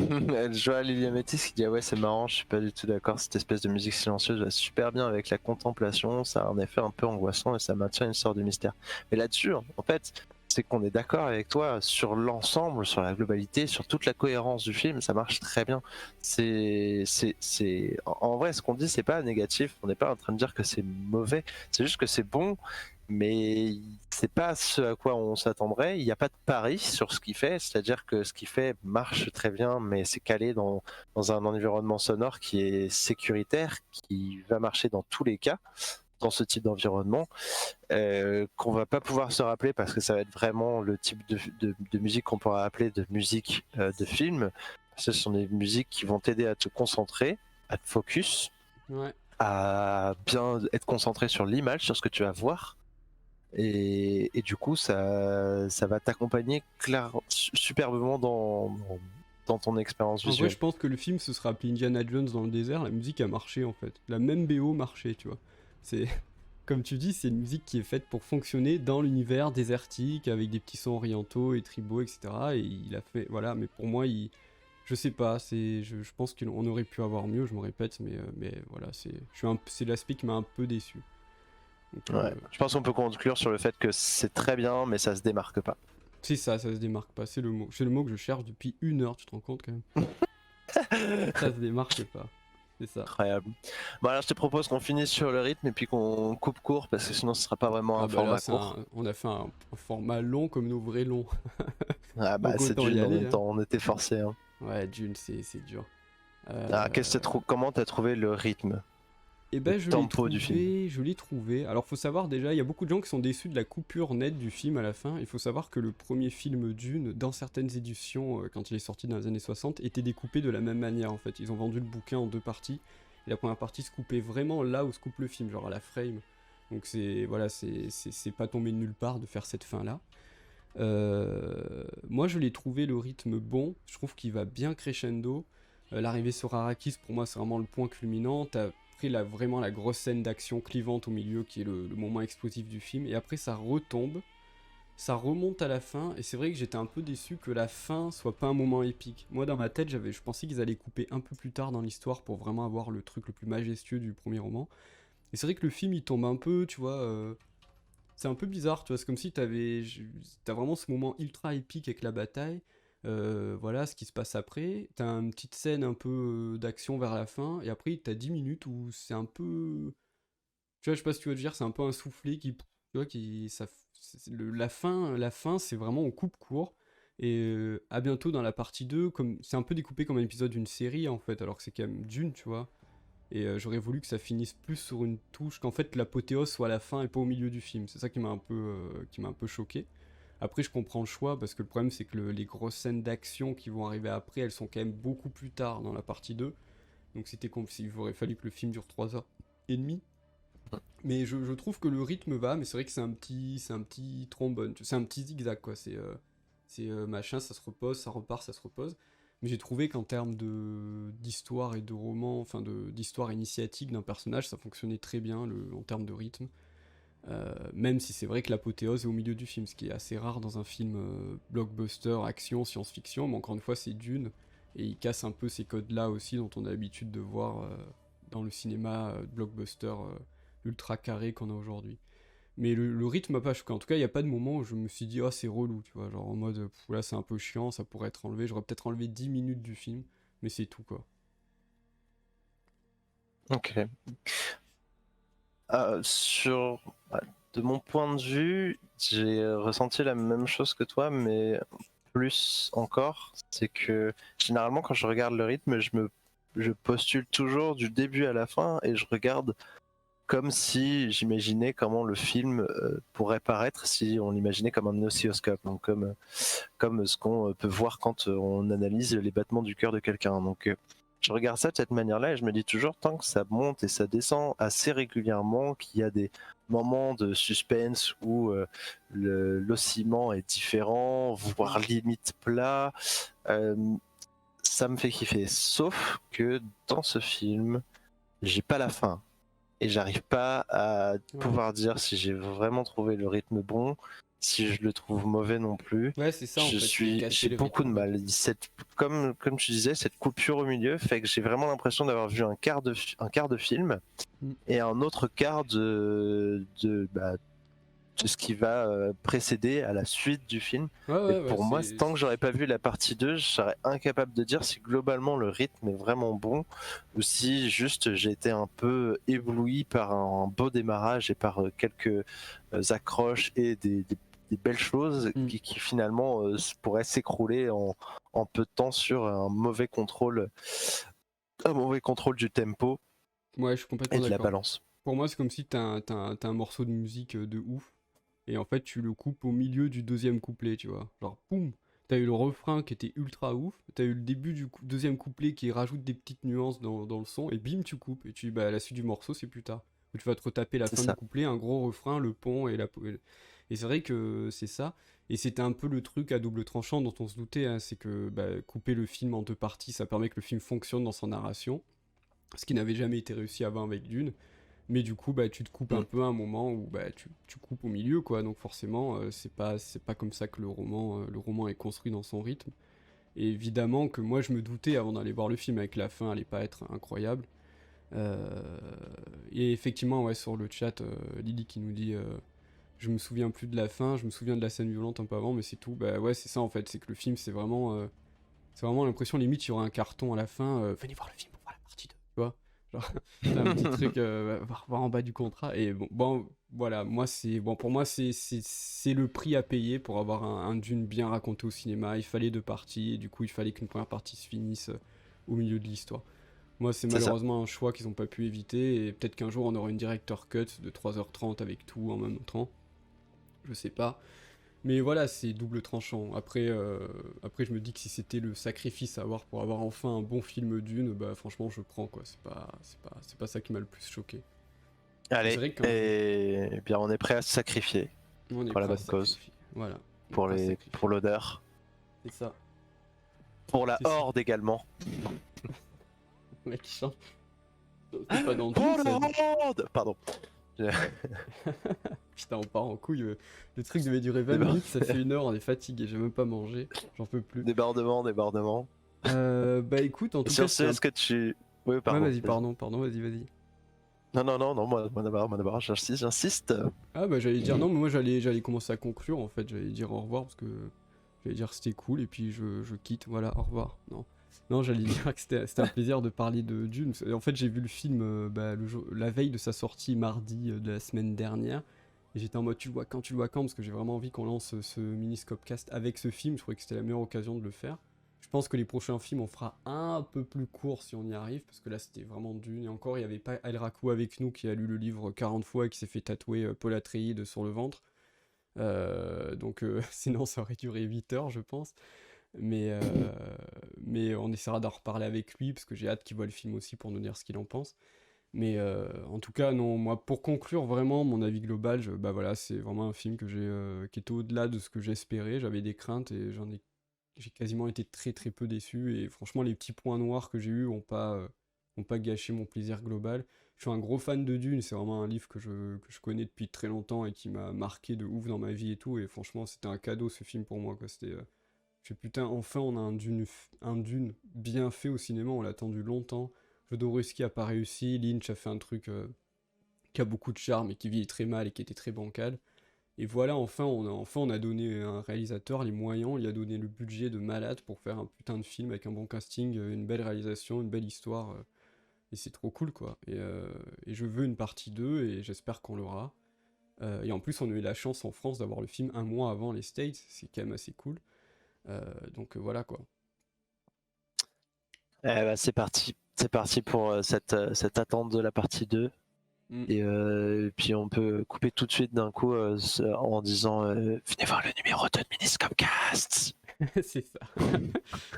Donc, Je vois Lilian Métis qui dit ah ouais c'est marrant, je suis pas du tout d'accord, cette espèce de musique silencieuse va super bien avec la contemplation, ça a un effet un peu angoissant et ça maintient une sorte de mystère. Mais là-dessus, en fait, c'est qu'on est d'accord avec toi sur l'ensemble, sur la globalité, sur toute la cohérence du film, ça marche très bien. En vrai, ce qu'on dit, c'est pas négatif, on n'est pas en train de dire que c'est mauvais, c'est juste que c'est bon, mais c'est pas ce à quoi on s'attendrait. Il n'y a pas de pari sur ce qu'il fait, c'est-à-dire que ce qu'il fait marche très bien, mais c'est calé dans un environnement sonore qui est sécuritaire, qui va marcher dans tous les cas dans ce type d'environnement, qu'on va pas pouvoir se rappeler parce que ça va être vraiment le type de musique qu'on pourra appeler de musique de film. Ce sont des musiques qui vont t'aider à te concentrer, à te focus, ouais. à bien être concentré sur l'image, sur ce que tu vas voir. Et du coup, ça va t'accompagner superbement dans ton expérience En vrai, visuelle. je pense que le film se sera appelé Indiana Jones dans le désert, la musique a marché en fait. La même BO marchait, tu vois. C'est. Comme tu dis, c'est une musique qui est faite pour fonctionner dans l'univers désertique, avec des petits sons orientaux et tribaux, etc. Et il a fait, voilà, mais pour moi, je sais pas, je pense qu'on aurait pu avoir mieux, je me répète, mais voilà, c'est l'aspect qui m'a un peu déçu. Donc, Ouais. Je pense qu'on peut conclure sur le fait que c'est très bien, mais ça se démarque pas. C'est ça se démarque pas, c'est le mot. C'est le mot que je cherche depuis 1 heure, tu te rends compte quand même? Ça se démarque pas. C'est ça. Incroyable. Bon alors je te propose qu'on finisse sur le rythme et puis qu'on coupe court parce que sinon ce sera pas vraiment Ah un bah là, format court. on a fait un format long comme nos vrais longs. Ah bah Donc c'est autant y Dune en aller, même hein. temps, on était forcés, hein. Ouais, Dune, c'est dur. Ah, Euh, comment t'as trouvé le rythme, Et le ben tempo du film? je l'ai trouvé. Alors faut savoir déjà, il y a beaucoup de gens qui sont déçus de la coupure nette du film à la fin. Il faut savoir que le premier film Dune, dans certaines éditions, quand il est sorti dans les années 60, était découpé de la même manière en fait. Ils ont vendu le bouquin en 2 parties. Et la première partie se coupait vraiment là où se coupe le film, genre à la frame. Donc c'est pas tombé de nulle part de faire cette fin là. Moi je l'ai trouvé le rythme bon, je trouve qu'il va bien crescendo. L'arrivée sur Arrakis pour moi c'est vraiment le point culminant. T'as pris vraiment la grosse scène d'action clivante au milieu qui est le moment explosif du film, et après ça retombe, ça remonte à la fin, et c'est vrai que j'étais un peu déçu que la fin soit pas un moment épique. Moi dans ma tête je pensais qu'ils allaient couper un peu plus tard dans l'histoire pour vraiment avoir le truc le plus majestueux du premier roman. Et c'est vrai que le film il tombe un peu, tu vois, c'est un peu bizarre, tu vois, c'est comme si t'as vraiment ce moment ultra épique avec la bataille, voilà ce qui se passe après, t'as une petite scène un peu d'action vers la fin, et après t'as 10 minutes où c'est un peu, tu vois, je sais pas ce que tu veux dire, c'est un peu un soufflé qui, tu vois, la fin c'est vraiment on coupe court, et à bientôt dans la partie 2, comme c'est un peu découpé comme un épisode d'une série en fait, alors que c'est quand même d'une, tu vois. Et j'aurais voulu que ça finisse plus sur une touche, qu'en fait l'apothéose soit à la fin et pas au milieu du film. C'est ça qui m'a un peu choqué. Après, je comprends le choix parce que le problème c'est que les grosses scènes d'action qui vont arriver après, elles sont quand même beaucoup plus tard dans la partie 2. Donc il aurait fallu que le film dure 3 h 30. Mais je trouve que le rythme va, mais c'est vrai que c'est un petit trombone, c'est un petit zigzag quoi. Machin, ça se repose, ça repart, ça se repose. Mais j'ai trouvé qu'en termes d'histoire et de roman, enfin d'histoire initiatique d'un personnage, ça fonctionnait très bien en termes de rythme. Même si c'est vrai que l'apothéose est au milieu du film, ce qui est assez rare dans un film blockbuster, action, science-fiction. Mais encore une fois, c'est Dune, et il casse un peu ces codes-là aussi dont on a l'habitude de voir dans le cinéma blockbuster ultra carré qu'on a aujourd'hui. Mais le rythme m'a pas choqué. En tout cas, il n'y a pas de moment où je me suis dit, oh, c'est relou, tu vois. Genre en mode, là, c'est un peu chiant, ça pourrait être enlevé. J'aurais peut-être enlevé 10 minutes du film, mais c'est tout, quoi. Ok. Sur, bah, de mon point de vue, j'ai ressenti la même chose que toi, mais plus encore, c'est que généralement quand je regarde le rythme, je postule toujours du début à la fin et je regarde comme si j'imaginais comment le film pourrait paraître si on l'imaginait comme un oscilloscope, donc comme ce qu'on peut voir quand on analyse les battements du cœur de quelqu'un. Donc je regarde ça de cette manière-là et je me dis toujours, tant que ça monte et ça descend assez régulièrement, qu'il y a des moments de suspense où l'oscillement est différent, voire limite plat, euh, ça me fait kiffer. Sauf que dans ce film, j'ai pas la fin. Et j'arrive pas à Ouais. pouvoir dire si j'ai vraiment trouvé le rythme bon, si je le trouve mauvais non plus. Ouais, c'est ça, en fait, c'est casser J'ai le beaucoup rythme, de en fait. mal. Comme tu disais, cette coupure au milieu fait que j'ai vraiment l'impression d'avoir vu un quart de film Mm. et un autre quart de ce qui va précéder à la suite du film. Ouais, Et ouais, pour moi, tant que j'aurais pas vu la partie 2, je serais incapable de dire si globalement le rythme est vraiment bon ou si juste j'ai été un peu ébloui par un beau démarrage et par quelques accroches et des belles choses Mm. qui finalement pourraient s'écrouler en peu de temps sur un mauvais contrôle du tempo Ouais, je suis et complètement de la d'accord. balance. Pour moi, c'est comme si t'as un morceau de musique de ouf, et en fait, tu le coupes au milieu du deuxième couplet, tu vois. Genre, poum, t'as eu le refrain qui était ultra ouf, t'as eu le début du deuxième couplet qui rajoute des petites nuances dans le son, et bim, tu coupes. Et bah, la suite du morceau, c'est plus tard. Où tu vas te retaper la C'est fin du ça. couplet, un gros refrain, le pont et c'est vrai que c'est ça. Et c'était un peu le truc à double tranchant dont on se doutait, hein, c'est que bah, couper le film en 2 parties, ça permet que le film fonctionne dans son narration, ce qui n'avait jamais été réussi avant avec Dune. Mais du coup, bah, tu te coupes un Mm. peu à un moment où bah, tu coupes au milieu, quoi. Donc forcément, c'est pas comme ça que le roman est construit dans son rythme. Et évidemment que moi, je me doutais avant d'aller voir le film avec la fin, allait pas être incroyable. Euh, et effectivement, ouais, sur le chat, Lily qui nous dit je me souviens plus de la fin, je me souviens de la scène violente un peu avant, mais c'est tout. Bah ouais, c'est ça en fait, c'est que le film, c'est vraiment l'impression limite il y aura un carton à la fin, venez voir le film pour voir la partie 2, tu vois. Genre, t'as un petit truc, voir en bas du contrat. Et bon, voilà, moi c'est bon pour moi c'est le prix à payer pour avoir un Dune bien raconté au cinéma. Il fallait 2 parties, et du coup il fallait qu'une première partie se finisse au milieu de l'histoire. Moi c'est C'est ça. malheureusement un choix qu'ils ont pas pu éviter, et peut-être qu'un jour on aura une director cut de 3h30 avec tout en même temps. Je sais pas. Mais voilà, c'est double tranchant. Après, je me dis que si c'était le sacrifice à avoir pour avoir enfin un bon film Dune, bah franchement, je prends quoi. C'est pas ça qui m'a le plus choqué. Mais c'est Allez, vrai qu'un jour, et bien on est prêt à se sacrifier on est pour la prêt à se bonne cause, sacrifier. Voilà, on est prêt à se sacrifier. pour l'honneur, C'est ça, pour la c'est ça. horde également. Le mec qui chante. C'est pas dans Dune, Pour ça. la horde. Pardon. Putain, on part en couille. Le truc devait durer 20 Débar- minutes, ça fait 1 heure, on est fatigué. J'ai même pas mangé, j'en peux plus. Débordement. Bah écoute, en tout cas, Sur ce, c'était un. est-ce que tu... Oui, Ouais, pardon. vas-y, pardon, vas-y. Non, moi d'abord, j'insiste. Ah bah j'allais dire non, mais moi j'allais commencer à conclure en fait, j'allais dire au revoir parce que j'allais dire c'était cool et puis je quitte, voilà, au revoir. Non, j'allais dire que c'était un plaisir de parler de Dune. En fait j'ai vu le film la veille de sa sortie mardi de la semaine dernière et j'étais en mode tu le vois quand parce que j'ai vraiment envie qu'on lance ce mini Scopcast avec ce film, je trouvais que c'était la meilleure occasion de le faire. Je pense que les prochains films, on fera un peu plus court si on y arrive, parce que là, c'était vraiment Dune. Et encore, il n'y avait pas El Rakou avec nous qui a lu le livre 40 fois et qui s'est fait tatouer Paul Atreides sur le ventre. Donc, sinon, ça aurait duré 8 heures, je pense. Mais, euh, mais on essaiera d'en reparler avec lui, parce que j'ai hâte qu'il voit le film aussi pour nous dire ce qu'il en pense. Mais en tout cas, non, moi, pour conclure vraiment mon avis global, bah voilà, c'est vraiment un film qui était au-delà de ce que j'espérais. J'avais des craintes et j'ai quasiment été très très peu déçu. Et franchement, les petits points noirs que j'ai eus ont pas gâché mon plaisir global. Je suis un gros fan de Dune, c'est vraiment un livre que je connais depuis très longtemps et qui m'a marqué de ouf dans ma vie et tout. Et franchement, c'était un cadeau ce film pour moi, quoi. Je fais putain, enfin on a un Dune bien fait au cinéma, on l'a attendu longtemps. Jodorowsky a pas réussi, Lynch a fait un truc qui a beaucoup de charme et qui vieillit très mal et qui était très bancal. Et voilà, enfin on a donné à un réalisateur les moyens, on lui a donné le budget de malade pour faire un putain de film avec un bon casting, une belle réalisation, une belle histoire. Et c'est trop cool quoi. Et je veux une partie 2 et j'espère qu'on l'aura. Et en plus on a eu la chance en France d'avoir le film un mois avant les States, c'est quand même assez cool. Donc voilà quoi. Eh ben, c'est parti. C'est parti pour cette attente de la partie 2. Mm. Et puis on peut couper tout de suite d'un coup en disant venez voir le numéro 2 de Miniscopcast. C'est ça.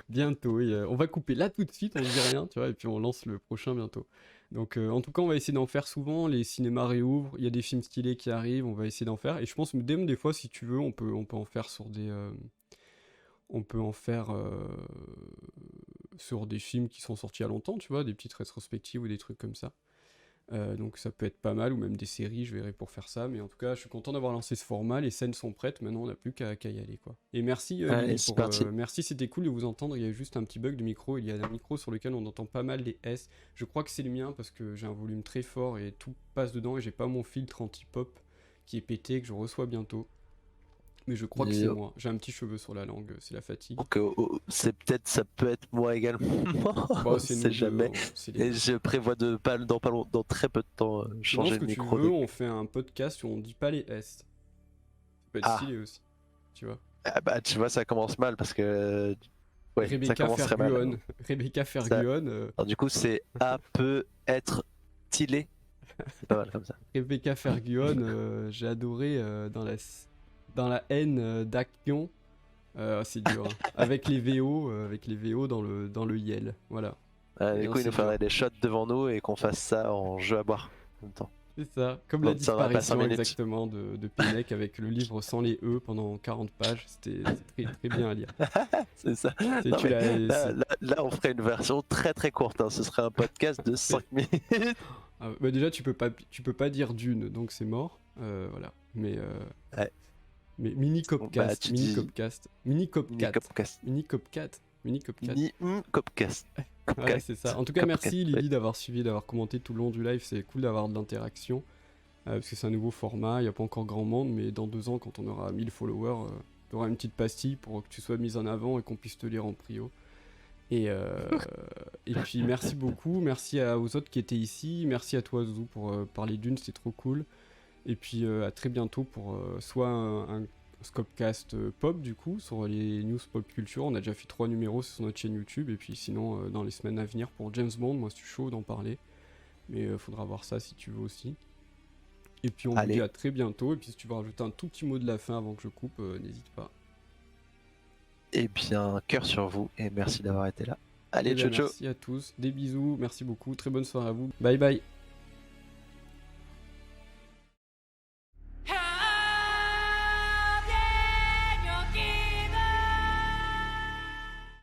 Bientôt, oui. On va couper là tout de suite, on ne dit rien, tu vois, et puis on lance le prochain bientôt. Donc en tout cas, on va essayer d'en faire souvent. Les cinémas réouvrent, il y a des films stylés qui arrivent, on va essayer d'en faire. Et je pense même des fois, si tu veux, on peut en faire sur des, on peut en faire sur des films qui sont sortis il y a longtemps, tu vois, des petites rétrospectives ou des trucs comme ça. Donc ça peut être pas mal, ou même des séries, je verrai pour faire ça. Mais en tout cas, je suis content d'avoir lancé ce format, les scènes sont prêtes, maintenant on n'a plus qu'à y aller quoi. Et merci Allez, Lily c'est pour... parti. merci, c'était cool de vous entendre, il y a juste un petit bug de micro, il y a un micro sur lequel on entend pas mal les S. Je crois que c'est le mien parce que j'ai un volume très fort et tout passe dedans et j'ai pas mon filtre anti-pop qui est pété que je reçois bientôt. Mais je crois que c'est moi, j'ai un petit cheveu sur la langue, c'est la fatigue. Donc ça peut être moi également. Bon, On c'est sait nous deux, jamais. c'est les Et deux. je prévois dans très peu de temps Sinon, ce changer que de tu micro. veux, on fait un podcast où on dit pas les S. Ça peut être Ah, stylé aussi, tu vois. ah bah tu vois ça commence mal parce que ouais ça Rebecca commencerait mal. Ferguson. Rebecca Ça- Ferguson. Alors du coup c'est A peut être tilé. C'est pas mal comme ça. Rebecca Ferguson, j'ai adoré dans la haine d'Action. C'est dur. Hein. Avec les VO dans le Yel. Voilà. Et Du non, coup il c'est nous faudrait dur. des shots devant nous et qu'on fasse ça en jeu à boire en même temps. C'est ça. Comme la Donc ça va pas 5 disparition minutes. exactement de Pennec avec le livre sans les E pendant 40 pages. C'était très, très bien à lire. C'est ça. C'est, Non tu mais l'as, c'est- là, on ferait une version très très courte. Hein. Ce serait un podcast de 5 minutes. Ah, bah déjà, tu peux pas dire Dune, donc c'est mort. Voilà. Ouais. Mais mini Bah, Copcast, tu mini dis Copcast, mini Copcat, Copcast. mini Copcat, mini Copcat. Copcast. Ouais, c'est ça. En tout cas, Copcat, merci ouais. Lily d'avoir suivi, d'avoir commenté tout le long du live. C'est cool d'avoir de l'interaction. parce que c'est un nouveau format, il n'y a pas encore grand monde, mais dans 2 ans, quand on aura 1000 followers, tu auras une petite pastille pour que tu sois mise en avant et qu'on puisse te lire en prio. Et, et puis merci beaucoup, merci aux autres qui étaient ici, merci à toi Zouzou pour parler d'une, c'était trop cool. Et puis à très bientôt pour soit un Scopcast pop du coup sur les news pop culture. On a déjà fait 3 numéros sur notre chaîne YouTube, et puis sinon dans les semaines à venir pour James Bond, moi je suis chaud d'en parler, mais faudra voir ça si tu veux aussi. Et puis on vous dit Allez, à très bientôt, et puis si tu veux rajouter un tout petit mot de la fin avant que je coupe, n'hésite pas. eh bien, cœur sur vous et merci d'avoir été là. Allez, Et bien ciao ciao. merci à tous, des bisous, merci beaucoup, très bonne soirée à vous, bye bye.